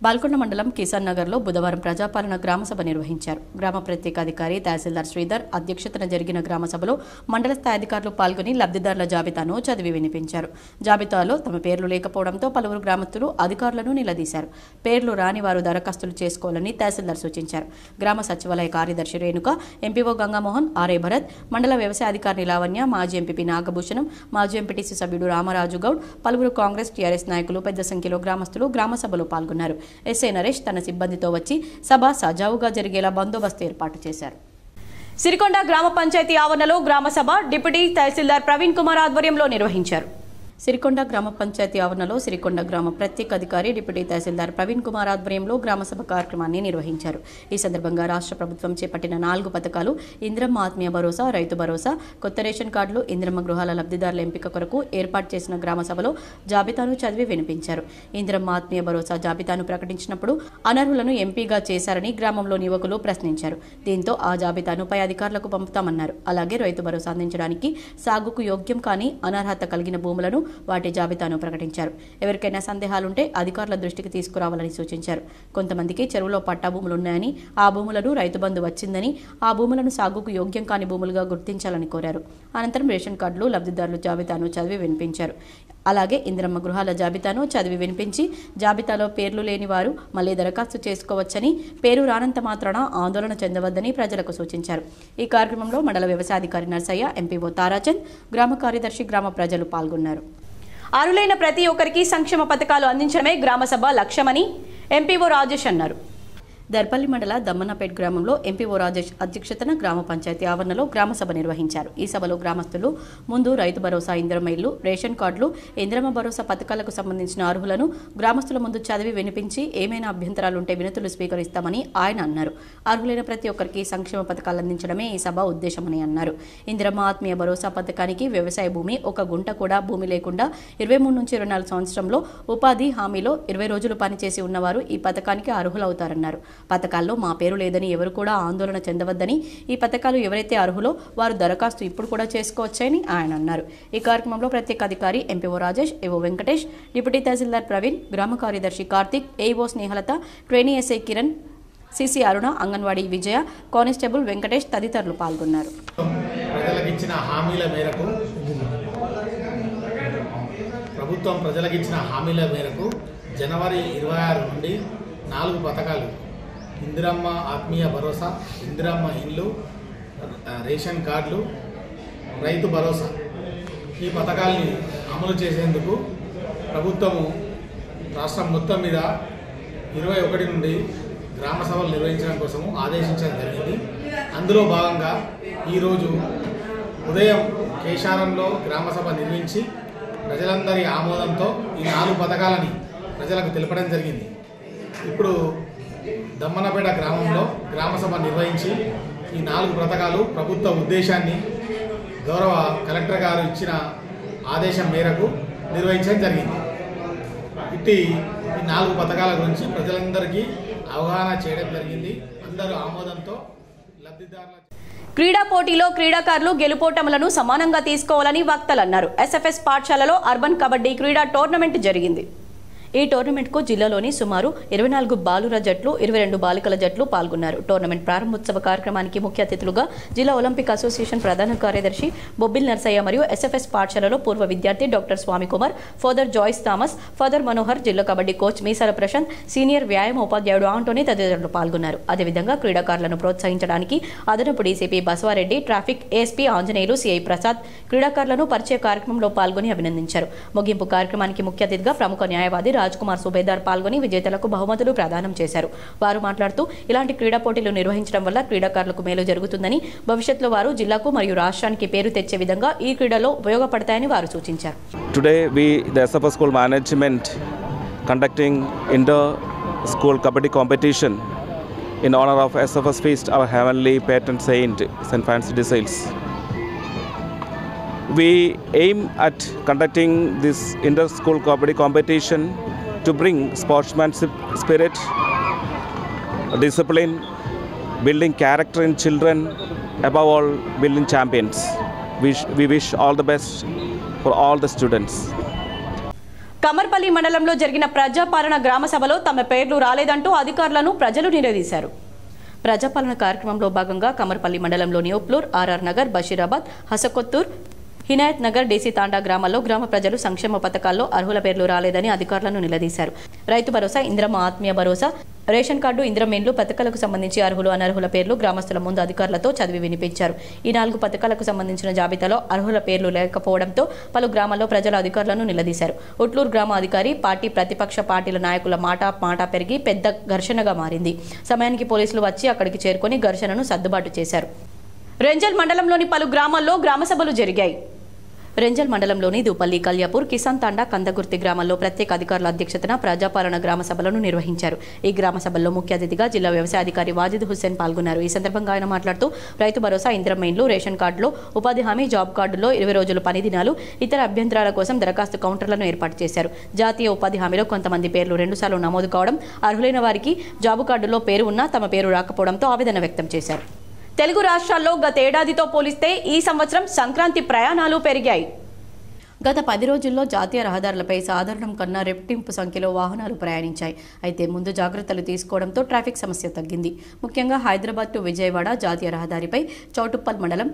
బాల్కొండ మండలం కిసాన్ నగర్లో బుధవారం ప్రజాపాలన గ్రామ సభ నిర్వహించారు. గ్రామ ప్రత్యేకాధికారి తహసీల్దార్ శ్రీధర్ అధ్యక్షతన జరిగిన గ్రామ సభలో మండల స్థాయి అధికారులు పాల్గొని లబ్ధిదారుల జాబితాను చదివి వినిపించారు. జాబితాలో తమ పేర్లు లేకపోవడంతో పలువురు గ్రామస్తులు అధికారులను నిలదీశారు. పేర్లు రాని వారు దరఖాస్తులు చేసుకోవాలని తహసీల్దార్ సూచించారు. గ్రామ సచివాలయ కార్యదర్శి రేణుక, ఎంపీఓ గంగామోహన్, ఆర్ఏ భరత్, మండల వ్యవసాయ అధికారి లావణ్య, మాజీ ఎంపీపీ నాగభూషణం, మాజీ ఎంపీటీసీ సభ్యుడు రామరాజు గౌడ్, పలువురు కాంగ్రెస్, టీఆర్ఎస్ నాయకులు పెద్ద సంఖ్యలో గ్రామస్తులు గ్రామ సభలో పాల్గొన్నారు. ఎస్ఐ నరేష్ తన సిబ్బందితో వచ్చి సభ సజావుగా జరిగేలా బందోబస్తు ఏర్పాటు చేశారు. సిరికొండ గ్రామ పంచాయతీ ఆవరణలో గ్రామ సభ డిప్యూటీ తహసీల్దార్ ప్రవీణ్ కుమార్ ఆధ్వర్యంలో నిర్వహించారు. సిరికొండ గ్రామ పంచాయతీ ఆవరణలో సిరికొండ గ్రామ ప్రత్యేక అధికారి డిప్యూటీ తహసీల్దార్ ప్రవీణ్ కుమార్ ఆధ్వర్యంలో గ్రామసభ కార్యక్రమాన్ని నిర్వహించారు. ఈ సందర్భంగా రాష్ట్ర ప్రభుత్వం చేపట్టిన 4 పథకాలు, ఇంద్రమ్మ ఆత్మీయ భరోసా, రైతు భరోసా, కొత్త రేషన్ కార్డులు, ఇంద్రమ్మ గృహాల లబ్ధిదారుల ఎంపిక కొరకు ఏర్పాటు చేసిన గ్రామసభలో జాబితాను చదివి వినిపించారు. ఇంద్రమ్మ ఆత్మీయ భరోసా జాబితాను ప్రకటించినప్పుడు అనర్హులను ఎంపీగా చేశారని గ్రామంలోని యువకులు ప్రశ్నించారు. దీంతో ఆ జాబితాను పై అధికారులకు పంపుతామన్నారు. అలాగే రైతు భరోసా అందించడానికి సాగుకు యోగ్యం కానీ అనర్హత కలిగిన భూములను వాటి జాబితాను ప్రకటించారు. ఎవరికైనా సందేహాలుంటే అధికారుల దృష్టికి తీసుకురావాలని సూచించారు. కొంతమందికి చెరువులో పట్టా భూములున్నాయని, ఆ భూములను రైతు బంధు వచ్చిందని, ఆ భూములను సాగుకు యోగ్యం కాని భూములుగా గుర్తించాలని కోరారు. అనంతరం రేషన్ కార్డులు, లబ్ధిదారుల జాబితాను చదివి వినిపించారు. అలాగే ఇంద్రమ్మ గృహాల జాబితాను చదివి వినిపించి జాబితాలో పేర్లు లేని వారు మళ్లీ దరఖాస్తు చేసుకోవచ్చని, పేరు రానంత మాత్రాన ఆందోళన చెందవద్దని ప్రజలకు సూచించారు. ఈ కార్యక్రమంలో మండల వ్యవసాయాధికారి నర్సయ్య, ఎంపీఓ తారాచంద్, గ్రామ కార్యదర్శి, గ్రామ ప్రజలు పాల్గొన్నారు. అర్హులైన ప్రతి ఒక్కరికి సంక్షేమ పథకాలు అందించడమే గ్రామసభ లక్ష్యమని ఎంపీఓ రాజేష్ అన్నారు. దర్పల్లి మండల దమ్మన్నపేట్ గ్రామంలో ఎంపీఓ రాజేష్ అధ్యక్షతన గ్రామ పంచాయతీ ఆవరణలో గ్రామసభ నిర్వహించారు. ఈ సభలో గ్రామస్తులు ముందు రైతు భరోసా, ఇంద్రమ్మ ఇళ్లు, రేషన్ కార్డులు, ఇంద్రమ్మ భరోసా పథకాలకు సంబంధించిన అర్హులను గ్రామస్తుల ముందు చదివి వినిపించి ఏమైనా అభ్యంతరాలుంటే వినతులు స్వీకరిస్తామని ఆయన అన్నారు. అర్హులైన ప్రతి ఒక్కరికి సంక్షేమ పథకాలు అందించడమే ఈ సభ ఉద్దేశమని అన్నారు. ఇంద్రమ్మ ఆత్మీయ భరోసా పథకానికి వ్యవసాయ భూమి, 1 గుంట కూడా భూమి లేకుండా 23 నుంచి 24 సంవత్సరంలో ఉపాధి హామీలో 20 రోజులు పనిచేసి ఉన్నవారు ఈ పథకానికి అర్హులవుతారన్నారు. పథకాల్లో మా పేరు లేదని ఎవరు కూడా ఆందోళన చెందవద్దని, ఈ పథకాలు ఎవరైతే అర్హులో వారు దరఖాస్తు ఇప్పుడు కూడా చేసుకోవచ్చని ఆయన అన్నారు. ఈ కార్యక్రమంలో ప్రత్యేక అధికారి ఎంపీఓ రాజేష్, ఏవో వెంకటేష్, డిప్యూటీ తహసీల్దార్ ప్రవీణ్, గ్రామ కార్యదర్శి Karthik, AEO Snehalatha, trainee SI Kiran, CC Aruna, anganwadi Vijaya, constable Venkatesh తదితరులు పాల్గొన్నారు. ప్రభుత్వం ప్రజలకిచ్చిన హామీల మేరకు జనవరి 26 నుండి 4 పథకాలు ఇందిరమ్మ ఆత్మీయ భరోసా, ఇందిరమ్మ ఇల్లు, రేషన్ కార్డులు, రైతు భరోసా ఈ పథకాల్ని అమలు చేసేందుకు ప్రభుత్వము రాష్ట్రం మొత్తం మీద 21 నుండి గ్రామ సభలు నిర్వహించడం కోసము ఆదేశించడం జరిగింది. అందులో భాగంగా ఈరోజు ఉదయం కేశారంలో గ్రామ సభ నిర్వహించి ప్రజలందరి ఆమోదంతో ఈ 4 పథకాలని ప్రజలకు తెలపడం జరిగింది. ఇప్పుడు దమ్మనపేట గ్రామంలో గ్రామ సభ నిర్వహించి ఈ 4 పథకాలు ప్రభుత్వ ఉద్దేశాన్ని గౌరవ కలెక్టర్ గారు ఇచ్చిన ఆదేశం మేరకు నిర్వహించడం జరిగింది. ఈ 4 పథకాల గురించి ప్రజలందరికీ అవగాహన చేయడం జరిగింది. అందరూ ఆమోదంతో లబ్ధిదారుల క్రీడా పోటీలో క్రీడాకారులు గెలుపోటములను సమానంగా తీసుకోవాలని వక్తలన్నారు. ఎస్ఎఫ్ఎస్ పాఠశాలలో అర్బన్ కబడ్డీ క్రీడా టోర్నమెంట్ జరిగింది. ఈ టోర్నమెంట్కు జిల్లాలోని సుమారు 24 బాలుర జట్లు, 22 బాలికల జట్లు పాల్గొన్నారు. టోర్నమెంట్ ప్రారంభోత్సవ కార్యక్రమానికి ముఖ్య అతిథులుగా జిల్లా ఒలింపిక్ అసోసియేషన్ ప్రధాన కార్యదర్శి బొబ్బిల్ నర్సయ్య మరియు ఎస్ఎఫ్ఎస్ పాఠశాలలో పూర్వ విద్యార్థి డాక్టర్ స్వామి కుమార్, ఫాదర్ జాయిస్ థామస్, ఫాదర్ మనోహర్, జిల్లా కబడ్డీ కోచ్ మీసాల ప్రశాంత్, సీనియర్ వ్యాయామ ఉపాధ్యాయుడు ఆంటోనీ తదితరులు పాల్గొన్నారు. అదేవిధంగా క్రీడాకారులను ప్రోత్సహించడానికి అదనపు DCP Basavareddy, traffic ASP Anjaneyulu, CI Prasad క్రీడాకారులను పరిచయ కార్యక్రమంలో పాల్గొని అభినందించారు. ముగింపు కార్యక్రమానికి ముఖ్య అతిథిగా ప్రముఖ న్యాయవాది రాజ్ కుమార్ సుబేదార్ పాల్గొని విజేతలకు బహుమతులు ప్రదానం చేశారు. వారు మాట్లాడుతూ ఇలాంటి క్రీడా పోటీలు నిర్వహించడం వల్ల క్రీడాకారులకు మేలు జరుగుతుందని, భవిష్యత్తులో వారు జిల్లాకు మరియు రాష్ట్రానికి పేరు తెచ్చే విధంగా ఈ క్రీడలో ఉపయోగపడతాయని వారు సూచించారు. Today the SFS school management conducting inter school kabaddi competition in honor of SFS feast our heavenly patron saint St. Francis de Sales. We aim at conducting this inter-school kabaddi competition to bring sportsmanship spirit, discipline, building character in children, above all building champions. We wish all the best for all the students. Kamarpalli మండలంలో జరిగిన ప్రజాపాలన గ్రామ సభలో తమ పేర్లు రాలేదంటూ అధికారులను ప్రజలు నిలదీశారు. ప్రజాపాలన కార్యక్రమంలో భాగంగా కమర్పల్లి మండలంలోని ఉప్లూర్, ఆర్ఆర్ నగర్, బషీరాబాద్, హసకొత్తూర్, హినాయత్ నగర్, డీసీ తాండా గ్రామాల్లో గ్రామ ప్రజలు సంక్షేమ పథకాల్లో అర్హుల పేర్లు రాలేదని అధికారులను నిలదీశారు. రైతు భరోసా, ఇందిరమ్మ ఆత్మీయ భరోసా, రేషన్ కార్డు, ఇందిరమ్మ ఇండ్లు పథకాలకు సంబంధించి అర్హులు, అనర్హుల పేర్లు గ్రామస్తుల ముందు అధికారులతో చదివి వినిపించారు. ఈ 4 పథకాలకు సంబంధించిన జాబితాలో అర్హుల పేర్లు లేకపోవడంతో పలు గ్రామాల్లో ప్రజల అధికారులను నిలదీశారు. ఉట్లూరు గ్రామ అధికారి పార్టీ, ప్రతిపక్ష పార్టీల నాయకుల మాట పెరిగి పెద్ద ఘర్షణగా మారింది. సమయానికి పోలీసులు వచ్చి అక్కడికి చేరుకొని ఘర్షణను సర్దుబాటు చేశారు. రెంజల్ మండలంలోని పలు గ్రామాల్లో గ్రామ సభలు జరిగాయి. రెంజల్ మండలంలోని దూపల్లి, కల్యాపూర్, కిసాన్ తాండా, కందగుర్తి గ్రామాల్లో ప్రత్యేక అధికారుల అధ్యక్షతన ప్రజాపాలన గ్రామ సభలను నిర్వహించారు. ఈ గ్రామ సభల్లో ముఖ్య అతిథిగా జిల్లా వ్యవసాయ అధికారి వాజిద్ హుస్సేన్ పాల్గొన్నారు. ఈ సందర్భంగా ఆయన మాట్లాడుతూ రైతు భరోసా, ఇందిరమ్మ ఇండ్లు, రేషన్ కార్డులో, ఉపాధి హామీ, జాబ్ కార్డులో 20 రోజులు పని దినాలు, ఇతర అభ్యంతరాల కోసం దరఖాస్తు కౌంటర్లను ఏర్పాటు చేశారు. జాతీయ ఉపాధి హామీలో కొంతమంది పేర్లు 2 సార్లు నమోదు కావడం, అర్హులైన వారికి జాబు కార్డులో పేరు ఉన్నా తమ పేరు రాకపోవడంతో ఆవేదన వ్యక్తం చేశారు. తెలుగు రాష్ట్రాల్లో గత ఏడాదితో పోలిస్తే ఈ సంవత్సరం సంక్రాంతి ప్రయాణాలు పెరిగాయి. గత 10 రోజుల్లో జాతీయ రహదారులపై సాధారణం కన్నా రెట్టింపు సంఖ్యలో వాహనాలు ప్రయాణించాయి. అయితే ముందు జాగ్రత్తలు తీసుకోవడంతో ట్రాఫిక్ సమస్య తగ్గింది. ముఖ్యంగా హైదరాబాద్ టు విజయవాడ జాతీయ రహదారిపై చౌటుప్పల్ మండలం,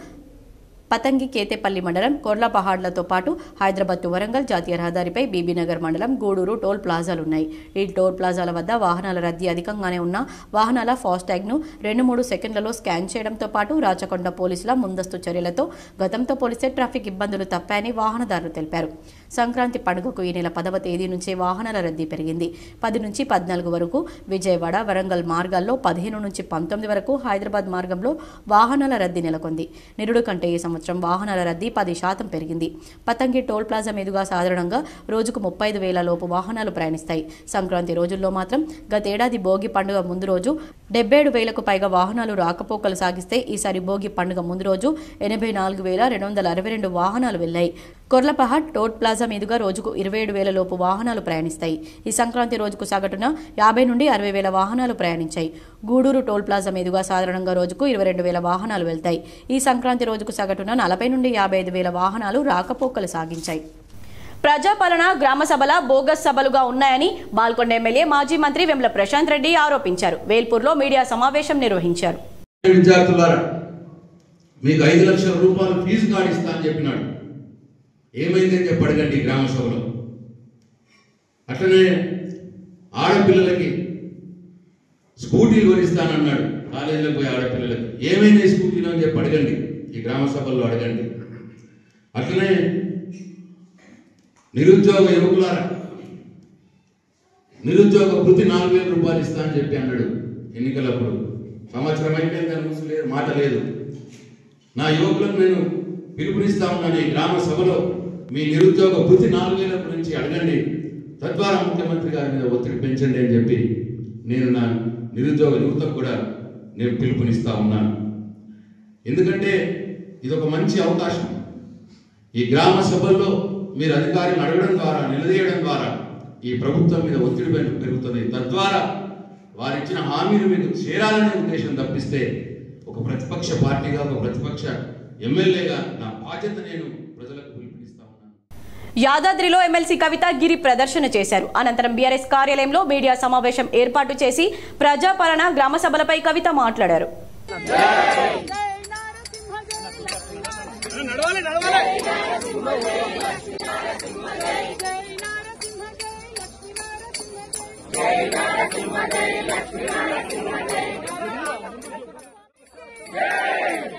పతంగి, కేతేపల్లి మండలం, కొర్లాపహాడ్లతో పాటు హైదరాబాద్ టు వరంగల్ జాతీయ రహదారిపై బీబీనగర్ మండలం, గూడూరు టోల్ ప్లాజాలున్నాయి. ఈ టోల్ ప్లాజాల వద్ద వాహనాల రద్దీ అధికంగానే ఉన్న వాహనాల ఫాస్టాగ్ను 2-3 సెకండ్లలో స్కాన్ చేయడంతో పాటు రాచకొండ పోలీసుల ముందస్తు చర్యలతో గతంతో పోలిస్తే ట్రాఫిక్ ఇబ్బందులు తప్పాయని వాహనదారులు తెలిపారు. సంక్రాంతి పండుగకు ఈ నెల 10వ తేదీ నుంచే వాహనాల రద్దీ పెరిగింది. 10 నుంచి 14 వరకు విజయవాడ, వరంగల్ మార్గాల్లో, 15 నుంచి 19 వరకు హైదరాబాద్ మార్గంలో వాహనాల రద్దీ నెలకొంది. నిరుడు కంటే ఈ సంవత్సరం వాహనాల రద్దీ 10% పెరిగింది. పతంగి టోల్ ప్లాజా మీదుగా సాధారణంగా రోజుకు 35,000 లోపు వాహనాలు ప్రయాణిస్తాయి. సంక్రాంతి రోజుల్లో మాత్రం గతేడాది భోగి పండుగ ముందు రోజు 77,000కు పైగా వాహనాలు రాకపోకలు సాగిస్తే ఈసారి భోగి పండుగ ముందు రోజు 84,262 వాహనాలు వెళ్లాయి. కొర్లపహాడ్ టోల్ ప్లాజా మీదుగా రోజుకు 27,000 లోపు వాహనాలు ప్రయాణిస్తాయి. ఈ సంక్రాంతి రోజుకు సగటున 50 నుండి 60,000 వాహనాలు ప్రయాణించాయి. గూడూరు టోల్ ప్లాజా మీదుగా సాధారణంగా రోజుకు 22,000 వాహనాలు వెళ్తాయి. ఈ సంక్రాంతి రోజుకు సగటున 40 నుండి 55,000 వాహనాలు రాకపోకలు సాగించాయి. ప్రజాపాలన గ్రామ సభల బోగస్ సభలుగా ఉన్నాయని బాల్కొండ ఎమ్మెల్యే మాజీ మంత్రి వెంబల ప్రశాంత్ రెడ్డి ఆరోపించారు. వేల్పూర్లో మీడియా సమావేశం నిర్వహించారు. విద్యార్థులారా, మీకు 5 లక్షల రూపాయలు ఫీజు కార్డు ఇస్తా అని చెప్పినాడు. ఏమైందని చెప్పి అడగండి గ్రామ సభలో. అట్లనే ఆడపిల్లలకి స్కూటీలు కొనిస్తానన్నాడు. కాలేజీలకు పోయి ఆడపిల్లలకి ఏమైంది స్కూటీలు అని చెప్పి అడగండి, ఈ గ్రామ సభల్లో అడగండి. అట్లనే నిరుద్యోగ యువకులారా, నిరుద్యోగ వృత్తి 4,000 రూపాయలు ఇస్తా అని చెప్పి అన్నాడు ఎన్నికలప్పుడు. సంవత్సరం అయిపోయింది, దాని మాట లేదు. నా యువకులకు నేను పిలుపునిస్తా ఉన్నాను, ఈ గ్రామ సభలో మీ నిరుద్యోగ వృత్తి 4,000 గురించి అడగండి, తద్వారా ముఖ్యమంత్రి గారి మీద ఒత్తిడి పెంచండి అని చెప్పి నేను నా నిరుద్యోగ యువతకు కూడా నేను పిలుపునిస్తా ఉన్నాను. ఎందుకంటే ఇది ఒక మంచి అవకాశం. ఈ గ్రామ సభల్లో మీరు అధికారులను అడగడం ద్వారా, నిలదీయడం ద్వారా ఈ ప్రభుత్వం మీద ఒత్తిడి పెరుగుతుంది. తద్వారా వారిచ్చిన హామీలు మీకు చేరాలనే ఉద్దేశం తప్పిస్తే ఒక ప్రతిపక్ష పార్టీగా, ఒక ప్రతిపక్ష ఎమ్మెల్యేగా నా బాధ్యత నేను ప్రజలకు పిలుపునిస్తా ఉన్నాను. యాదాద్రిలో ఎమ్మెల్సీ కవిత గిరి ప్రదర్శన చేశారు. అనంతరం బీఆర్ఎస్ కార్యాలయంలో మీడియా సమావేశం ఏర్పాటు చేసి ప్రజాపాలన గ్రామ సభలపై కవిత మాట్లాడారు.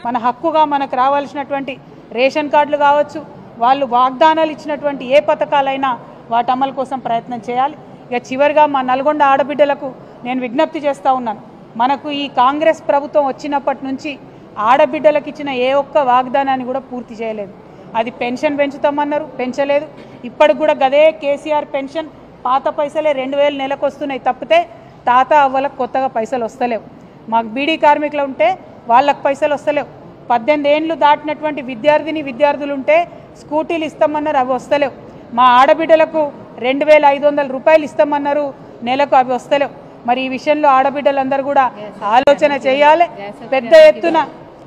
మన హక్కుగా మనకు రావాల్సినటువంటి రేషన్ కార్డులు కావచ్చు, వాళ్ళు వాగ్దానాలు ఇచ్చినటువంటి ఏ పథకాలైనా వాటి అమలు కోసం ప్రయత్నం చేయాలి. ఇక చివరిగా మా నల్గొండ ఆడబిడ్డలకు నేను విజ్ఞప్తి చేస్తూ ఉన్నాను. మనకు ఈ కాంగ్రెస్ ప్రభుత్వం వచ్చినప్పటి నుంచి ఆడబిడ్డలకు ఇచ్చిన ఏ ఒక్క వాగ్దానాన్ని కూడా పూర్తి చేయలేదు. అది పెన్షన్ పెంచుతామన్నారు, పెంచలేదు. ఇప్పటికి కూడా గదే కేసీఆర్ పెన్షన్ పాత పైసలే 2,000 నెలకు వస్తున్నాయి తప్పితే తాత అవ్వలకు కొత్తగా పైసలు వస్తలేవు. మాకు బీడీ కార్మికులు ఉంటే వాళ్ళకు పైసలు వస్తలేవు. 18 ఏళ్ళు దాటినటువంటి విద్యార్థులు ఉంటే స్కూటీలు ఇస్తామన్నారు, అవి వస్తలేవు. మా ఆడబిడ్డలకు 2,500 రూపాయలు ఇస్తామన్నారు నెలకు, అవి వస్తలేవు. మరి ఈ విషయంలో ఆడబిడ్డలందరూ కూడా ఆలోచన చేయాలి.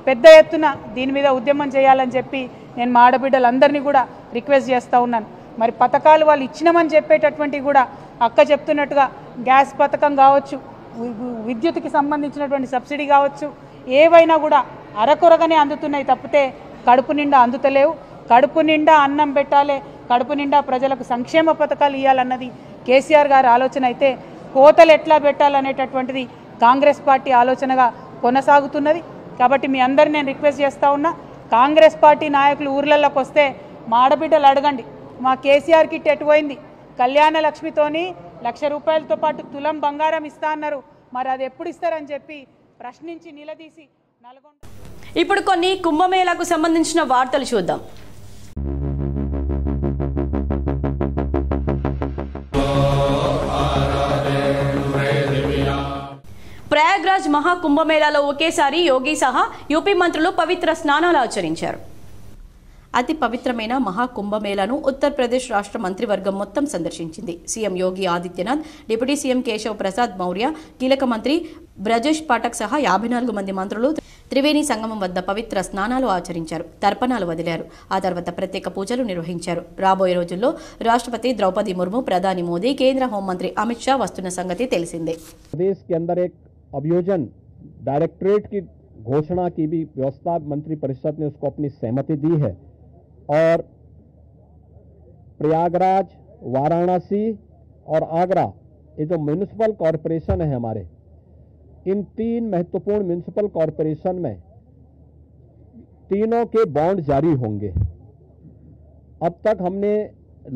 పెద్ద ఎత్తున దీని మీద ఉద్యమం చేయాలని చెప్పి నేను మా ఆడబిడ్డలందరినీ కూడా రిక్వెస్ట్ చేస్తూ ఉన్నాను. మరి పథకాలు వాళ్ళు ఇచ్చినామని చెప్పేటటువంటి కూడా అక్క చెప్తున్నట్టుగా గ్యాస్ పథకం కావచ్చు, విద్యుత్కి సంబంధించినటువంటి సబ్సిడీ కావచ్చు, ఏవైనా కూడా అరకొరగానే అందుతున్నాయి తప్పితే కడుపు నిండా అందుతలేవు. కడుపు నిండా అన్నం పెట్టాలి, కడుపు నిండా ప్రజలకు సంక్షేమ పథకాలు ఇవ్వాలన్నది కేసీఆర్ గారి ఆలోచన అయితే కోతలు ఎట్లా పెట్టాలనేటటువంటిది కాంగ్రెస్ పార్టీ ఆలోచనగా కొనసాగుతున్నది. కాబట్టి మీ అందరిని నేను రిక్వెస్ట్ చేస్తూ ఉన్నా, కాంగ్రెస్ పార్టీ నాయకులు ఊర్లలోకి వస్తే మా ఆడబిడ్డలు అడగండి, మా కేసీఆర్ కిట్ ఎటుపోయింది? కళ్యాణ లక్ష్మితోని 1,00,000 రూపాయలతో పాటు తులం బంగారం ఇస్తా అన్నారు, మరి అది ఎప్పుడు ఇస్తారని చెప్పి ప్రశ్నించి నిలదీసి నల్గొండ. ఇప్పుడు కొన్ని కుంభమేళాకు సంబంధించిన వార్తలు చూద్దాం. ప్రయాగ్రాజ్ మహాకుంభమేళాలో ఒకేసారి యోగి సహా యూపీ మంత్రులు పవిత్ర స్నానాలు ఆచరించారు. అతి పవిత్రమైన మహాకుంభమేళాను ఉత్తరప్రదేశ్ రాష్ట్ర మంత్రివర్గం మొత్తం సందర్శించింది. CM Yogi Adityanath, deputy CM Keshav Prasad Maurya, కీలక మంత్రి బ్రజేష్ పాఠక్ సహా 54 మంది మంత్రులు త్రివేణి సంగమం వద్ద పవిత్ర స్నానాలు ఆచరించారు, తర్పణాలు వదిలారు. ఆ తర్వాత ప్రత్యేక పూజలు నిర్వహించారు. రాబోయే రోజుల్లో రాష్ట్రపతి ద్రౌపది ముర్ము, ప్రధాని మోదీ, కేంద్ర హోంమంత్రి అమిత్ షా వస్తున్న సంగతి తెలిసిందే. अभियोजन डायरेक्टरेट की घोषणा की भी व्यवस्था मंत्रिपरिषद ने उसको अपनी सहमति दी है और प्रयागराज, वाराणसी और आगरा, ये जो म्यूनिसिपल कॉरपोरेशन है हमारे, इन 3 महत्वपूर्ण म्यूनिसिपल कॉरपोरेशन में तीनों के बॉन्ड जारी होंगे. अब तक हमने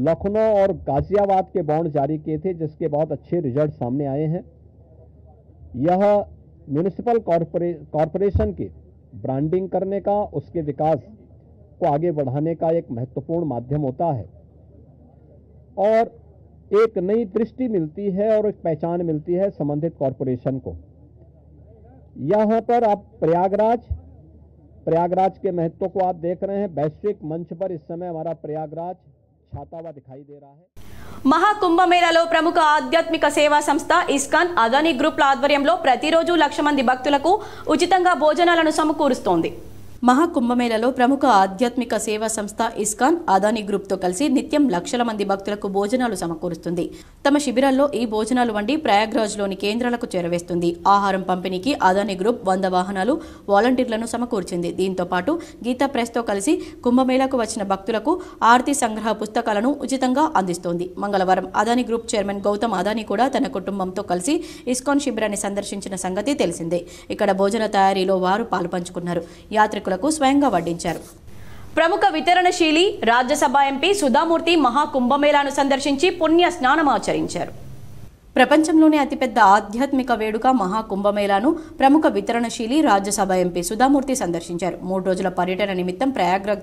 लखनऊ और गाजियाबाद के बॉन्ड जारी किए थे, जिसके बहुत अच्छे रिजल्ट सामने आए हैं. यह म्यूनिसिपल कॉरपोरेशन के ब्रांडिंग करने का, उसके विकास को आगे बढ़ाने का एक महत्वपूर्ण माध्यम होता है और एक नई दृष्टि मिलती है और एक पहचान मिलती है संबंधित कॉरपोरेशन को. यहाँ पर आप प्रयागराज के महत्व को आप देख रहे हैं। वैश्विक मंच पर इस समय हमारा प्रयागराज छाता हुआ दिखाई दे रहा है। మహాకుంభమేళాలో ప్రముఖ ఆధ్యాత్మిక సేవా సంస్థ ఇస్కాన్ అదానీ గ్రూప్ల ఆధ్వర్యంలో ప్రతిరోజు 1,00,000 మంది భక్తులకు ఉచితంగా భోజనాలను సమకూరుస్తోంది. మహాకుంభమేళాలో ప్రముఖ ఆధ్యాత్మిక సేవా సంస్థ ఇస్కాన్ అదానీ గ్రూప్తో కలిసి నిత్యం 1,00,000 మంది భక్తులకు భోజనాలు సమకూరుస్తుంది. తమ శిబిరాల్లో ఈ భోజనాలు వండి ప్రయాగ్రాజ్లోని కేంద్రాలకు చేరవేస్తుంది. ఆహారం పంపిణీకి అదానీ గ్రూప్ 100 వాహనాలు, వాలంటీర్లను సమకూర్చింది. దీంతో పాటు గీతా ప్రెస్తో కలిసి కుంభమేళాకు వచ్చిన భక్తులకు ఆర్తి సంగ్రహ పుస్తకాలను ఉచితంగా అందిస్తోంది. మంగళవారం అదానీ గ్రూప్ చైర్మన్ గౌతమ్ అదానీ కూడా తన కుటుంబంతో కలిసి ఇస్కాన్ శిబిరాన్ని సందర్శించిన సంగతి తెలిసిందే. ఇక్కడ భోజన తయారీలో వారు పాలుపంచుకున్నారు. యాత్రికులకు స్వయంగా వడ్డించారు. ప్రముఖ వితరణశీలి రాజ్యసభ ఎంపీ సుధామూర్తి మహాకుంభమేళాను సందర్శించి పుణ్య స్నానమాచరించారు. ప్రపంచంలోనే అతిపెద్ద ఆధ్యాత్మిక వేడుక మహాకుంభమేళాను ప్రముఖ వితరణశీలి రాజ్యసభ ఎంపీ సుధామూర్తి సందర్శించారు. 3 రోజుల పర్యటన నిమిత్తం ప్రయాగ్రాజ్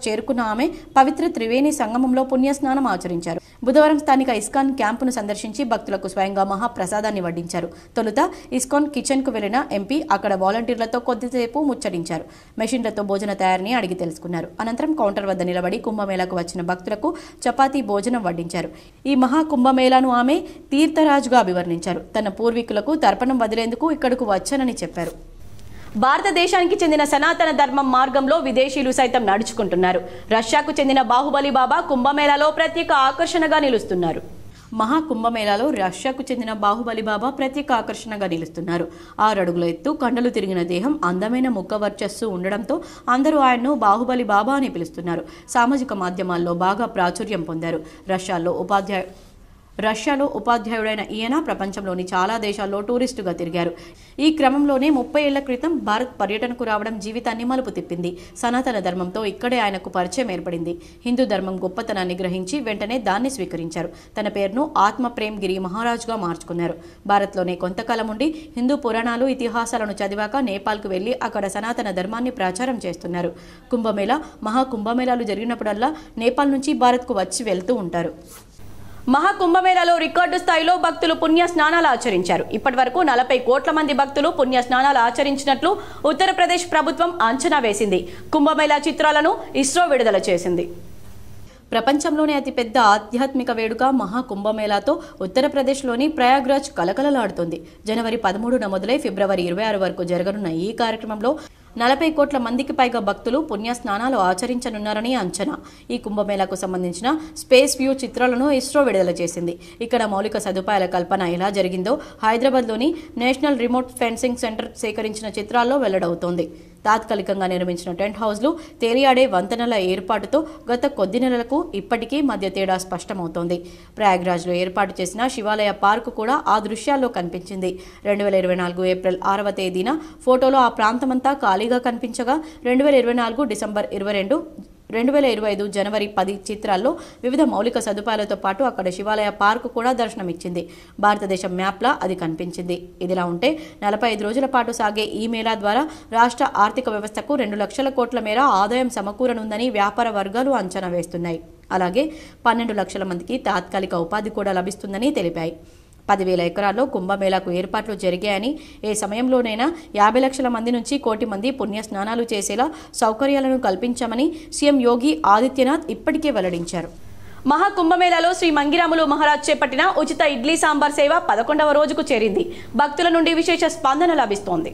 చేరుకున్న ఆమె పవిత్ర త్రివేణి సంగమంలో పుణ్యస్నానం ఆచరించారు. బుధవారం స్థానిక ఇస్కాన్ క్యాంపును సందర్శించి భక్తులకు స్వయంగా మహాప్రసాదాన్ని వడ్డించారు. తొలుత ఇస్కాన్ కిచెన్ కు వెళ్లిన ఎంపీ అక్కడ వాలంటీర్లతో కొద్దిసేపు ముచ్చటించారు. మెషిన్లతో భోజన తయారీని అడిగి తెలుసుకున్నారు. అనంతరం కౌంటర్ వద్ద నిలబడి కుంభమేళాకు వచ్చిన భక్తులకు చపాతీ భోజనం వడ్డించారు. ఈ మహాకుంభమేళాను ఆమె తీర్థరాజుగా అభివర్ణించారు. తన పూర్వీకులకు తర్పణం వదిలేందుకు ఇక్కడకు వచ్చానని చెప్పారు. భారతదేశానికి చెందిన సనాతన ధర్మం మార్గంలో విదేశీయులు సైతం నడుచుకుంటున్నారు. రష్యాకు చెందిన బాహుబలి బాబా కుంభమేళాలో ప్రత్యేక ఆకర్షణగా నిలుస్తున్నారు. మహాకుంభమేళాలో రష్యాకు చెందిన బాహుబలి బాబా ప్రత్యేక ఆకర్షణగా నిలుస్తున్నారు. 6 అడుగుల ఎత్తు, కండలు తిరిగిన దేహం, అందమైన ముఖ వర్చస్సు ఉండడంతో అందరూ ఆయన్ను బాహుబలి బాబా అని పిలుస్తున్నారు. సామాజిక మాధ్యమాల్లో బాగా ప్రాచుర్యం పొందారు. రష్యాలో ఉపాధ్యాయుడైన ఈయన ప్రపంచంలోని చాలా దేశాల్లో టూరిస్టుగా తిరిగారు. ఈ క్రమంలోనే 30 ఏళ్ల క్రితం భారత్ పర్యటనకు రావడం జీవితాన్ని మలుపు తిప్పింది. సనాతన ధర్మంతో ఇక్కడే ఆయనకు పరిచయం ఏర్పడింది. హిందూ ధర్మం గొప్పతనాన్ని గ్రహించి వెంటనే దాన్ని స్వీకరించారు. తన పేరును ఆత్మ ప్రేమ్ గిరి మహారాజ్గా మార్చుకున్నారు. భారత్లోనే కొంతకాలం ఉండి హిందూ పురాణాలు, ఇతిహాసాలను చదివాక నేపాల్కు వెళ్లి అక్కడ సనాతన ధర్మాన్ని ప్రచారం చేస్తున్నారు. కుంభమేళా, మహాకుంభమేళాలు జరిగినప్పుడల్లా నేపాల్ నుంచి భారత్కు వచ్చి వెళ్తూ ఉంటారు. మహాకుంభమేళాలో రికార్డు స్థాయిలో భక్తులు పుణ్య స్నానాలు ఆచరించారు. ఇప్పటి వరకు 40 కోట్ల మంది భక్తులు పుణ్య స్నానాలు ఆచరించినట్లు ఉత్తరప్రదేశ్ ప్రభుత్వం అంచనా వేసింది. కుంభమేళా చిత్రాలను ఇస్రో విడుదల చేసింది. ప్రపంచంలోనే అతిపెద్ద ఆధ్యాత్మిక వేడుక మహాకుంభమేళాతో ఉత్తరప్రదేశ్లోని ప్రయాగ్రాజ్ కలకలలాడుతుంది. జనవరి 13న మొదలై ఫిబ్రవరి 26 వరకు జరగనున్న ఈ కార్యక్రమంలో 40 కోట్ల మందికి పైగా భక్తులు పుణ్య స్నానాలు ఆచరించనున్నారని అంచనా. ఈ కుంభమేళాకు సంబంధించిన స్పేస్ వ్యూ చిత్రాలను ఇస్రో విడుదల చేసింది. ఇక్కడ మౌలిక సదుపాయాల కల్పన ఎలా జరిగిందో హైదరాబాద్లోని నేషనల్ రిమోట్ ఫెన్సింగ్ సెంటర్ సేకరించిన చిత్రాల్లో వెల్లడవుతోంది. తాత్కాలికంగా నిర్మించిన టెంట్ హౌస్లు, తేలియాడే వంతెనల ఏర్పాటుతో గత కొద్ది నెలలకు ఇప్పటికీ మధ్య తేడా స్పష్టమవుతోంది. ప్రయాగ్రాజ్లో ఏర్పాటు చేసిన శివాలయ పార్కు కూడా ఆ దృశ్యాల్లో కనిపించింది. 2024 ఏప్రిల్ 6వ తేదీన ఫోటోలో ఆ ప్రాంతమంతా ఖాళీగా కనిపించగా 2024 డిసెంబర్ 22, 2025 జనవరి 10 చిత్రాల్లో వివిధ మౌలిక సదుపాయాలతో పాటు అక్కడ శివాలయ పార్కు కూడా దర్శనమిచ్చింది. భారతదేశం మ్యాప్లా అది కనిపించింది. ఇదిలా ఉంటే 45 రోజుల పాటు సాగే ఈ మేళా ద్వారా రాష్ట్ర ఆర్థిక వ్యవస్థకు 2 లక్షల కోట్ల మేర ఆదాయం సమకూరనుందని వ్యాపార వర్గాలు అంచనా వేస్తున్నాయి. అలాగే 12 లక్షల మందికి తాత్కాలిక ఉపాధి కూడా లభిస్తుందని తెలిపాయి. 10,000 ఎకరాల్లో కుంభమేళాకు ఏర్పాట్లు జరిగాయని, ఏ సమయంలోనైనా 50 లక్షల మంది నుంచి 1 కోటి మంది పుణ్య స్నానాలు చేసేలా సౌకర్యాలను కల్పించామని సీఎం యోగి ఆదిత్యనాథ్ ఇప్పటికే వెల్లడించారు. మహాకుంభమేళాలో శ్రీ మంగిరాములు మహారాజ్ చేపట్టిన ఉచిత ఇడ్లీ సాంబార్ సేవ 11వ రోజుకు చేరింది. భక్తుల నుండి విశేష స్పందన లభిస్తోంది.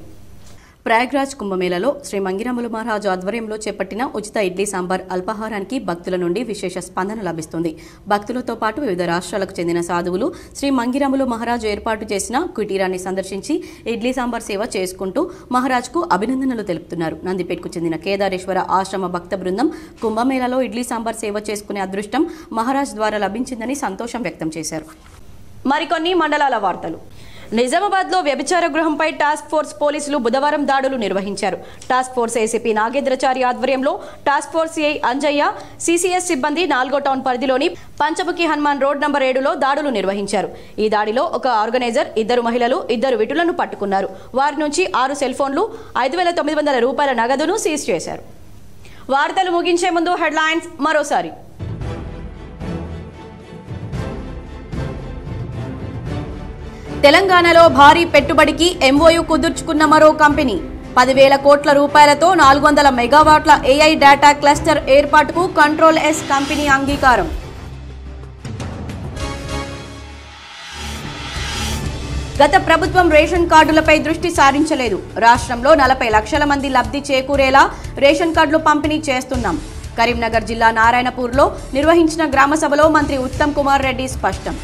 ప్రయాగ్రాజ్ కుంభమేళాలో శ్రీ మంగిరాములు మహారాజు ఆధ్వర్యంలో చేపట్టిన ఉచిత ఇడ్లీ సాంబార్ అల్పాహారానికి భక్తుల నుండి విశేష స్పందన లభిస్తుంది. భక్తులతో పాటు వివిధ రాష్ట్రాలకు చెందిన సాధువులు శ్రీ మంగిరాములు మహారాజు ఏర్పాటు చేసిన కుటీరాన్ని సందర్శించి ఇడ్లీ సాంబార్ సేవ చేసుకుంటూ మహారాజ్కు అభినందనలు తెలుపుతున్నారు. నందిపేట్కు చెందిన కేదారేశ్వర ఆశ్రమ భక్త బృందం కుంభమేళాలో ఇడ్లీ సాంబార్ సేవ చేసుకునే అదృష్టం మహారాజ్ ద్వారా లభించిందని సంతోషం వ్యక్తం చేశారు. మరికొన్ని మండలాల వార్తలు. నిజామాబాద్లో వ్యభిచార గృహంపై టాస్క్ ఫోర్స్ పోలీసులు బుధవారం దాడులు నిర్వహించారు. టాస్క్ ఫోర్స్ ఏసీపీ నాగేంద్రచారి ఆధ్వర్యంలో task force CI Anjaiah, CCS సిబ్బంది 4వ టౌన్ పరిధిలోని పంచముఖి హనుమాన్ రోడ్ నంబర్ 7లో దాడులు నిర్వహించారు. ఈ దాడిలో ఒక ఆర్గనైజర్, 2 మహిళలు, 2 విటులను పట్టుకున్నారు. వారి నుంచి 6 సెల్ ఫోన్లు, 5,900 రూపాయల నగదును సీజ్ చేశారు. వార్తలు ముగించే ముందు హెడ్లైన్స్ మరోసారి. తెలంగాణలో భారీ పెట్టుబడికి ఎంఓయూ కుదుర్చుకున్న మరో కంపెనీ 10,000 కోట్ల రూపాయలతో 400 మెగావాట్ల ఏఐ డేటా క్లస్టర్ ఏర్పాటుకు కంట్రోల్ ఎస్ కంపెనీ అంగీకారం. గత ప్రభుత్వం రేషన్ కార్డులపై దృష్టి సారించలేదు. రాష్ట్రంలో 40 లక్షల మంది లబ్ధి చేకూరేలా రేషన్ కార్డులు పంపిణీ చేస్తున్నాం. కరీంనగర్ జిల్లా నారాయణపూర్లో నిర్వహించిన గ్రామ సభలో మంత్రి ఉత్తమ్ కుమార్ రెడ్డి స్పష్టం.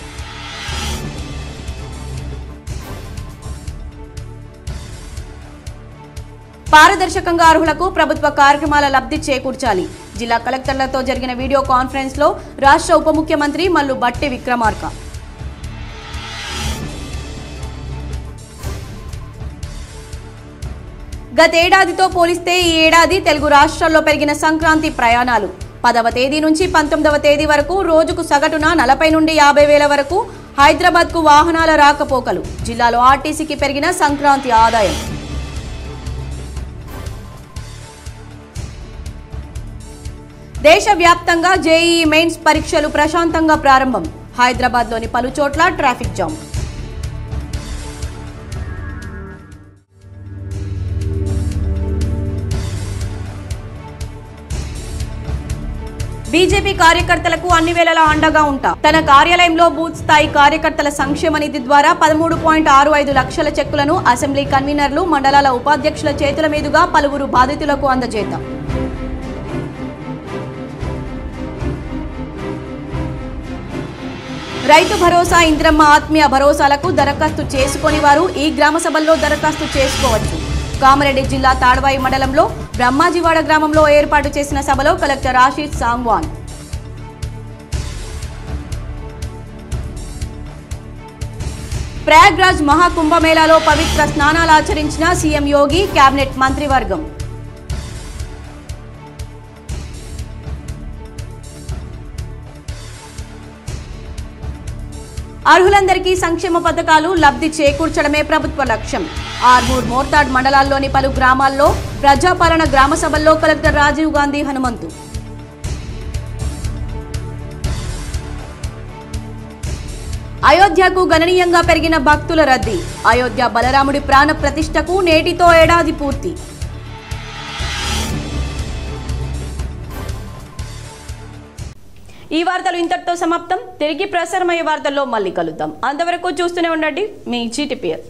పారదర్శకంగా అర్హులకు ప్రభుత్వ కార్యక్రమాల లబ్ధి చేకూర్చాలి. జిల్లా కలెక్టర్లతో జరిగిన వీడియో కాన్ఫరెన్స్ లో రాష్ట్ర ఉప ముఖ్యమంత్రి మల్లు బట్టి విక్రమార్క. గతేడాదితో పోలిస్తే ఈ ఏడాది తెలుగు రాష్ట్రాల్లో పెరిగిన సంక్రాంతి ప్రయాణాలు. 10వ తేదీ నుంచి 19వ తేదీ వరకు రోజుకు సగటున 40 నుండి 50 వేల వరకు హైదరాబాద్కు వాహనాల రాకపోకలు. జిల్లాలో ఆర్టీసీకి పెరిగిన సంక్రాంతి ఆదాయం. దేశవ్యాప్తంగా జేఈఈ మెయిన్స్ పరీక్షలు ప్రశాంతంగా ప్రారంభం. హైదరాబాద్లోని పలు చోట్ల ట్రాఫిక్ జామ్. బీజేపీ కార్యకర్తలకు అన్ని వేళలా అండగా ఉంటా. తన కార్యాలయంలో బూత్ స్థాయి కార్యకర్తల సంక్షేమ నిధి ద్వారా 13.65 లక్షల చెక్కులను అసెంబ్లీ కన్వీనర్లు, మండలాల ఉపాధ్యక్షుల చేతుల మీదుగా పలువురు బాధితులకు అందజేద్దాం. రైతు భరోసా, ఇందిరమ్మ ఆత్మీయ భరోసాలకు దరఖాస్తు చేసుకుని వారు ఈ గ్రామ సభల్లో దరఖాస్తు చేసుకోవచ్చు. కామారెడ్డి జిల్లా తాడ్వాయి మండలంలో బ్రహ్మాజీవాడ గ్రామంలో ఏర్పాటు చేసిన సభలో కలెక్టర్ ఆశీష్ సాంగ్వాన్. ప్రయాగ్రాజ్ మహాకుంభమేళాలో పవిత్ర స్నానాలు ఆచరించిన సీఎం యోగి, కేబినెట్ మంత్రివర్గం. అర్హులందరికీ సంక్షేమ పథకాలు లబ్ధి చేకూర్చడమే ప్రభుత్వ లక్ష్యం. ఆర్మూర్, మోర్తాడ్ మండలాల్లోని పలు గ్రామాల్లో ప్రజాపాలన గ్రామ సభల్లో కలెక్టర్ రాజీవ్ గాంధీ హనుమంతు. అయోధ్యకు గణనీయంగా పెరిగిన భక్తుల రద్దీ. అయోధ్య బలరాముడి ప్రాణ ప్రతిష్టకు నేటితో ఏడాది పూర్తి. ఈ వార్తలు ఇంతటితో సమాప్తం. తిరిగి ప్రసారమయ్యే వార్తల్లో మళ్ళీ కలుద్దాం. అంతవరకు చూస్తూనే ఉండండి మీ GTPL.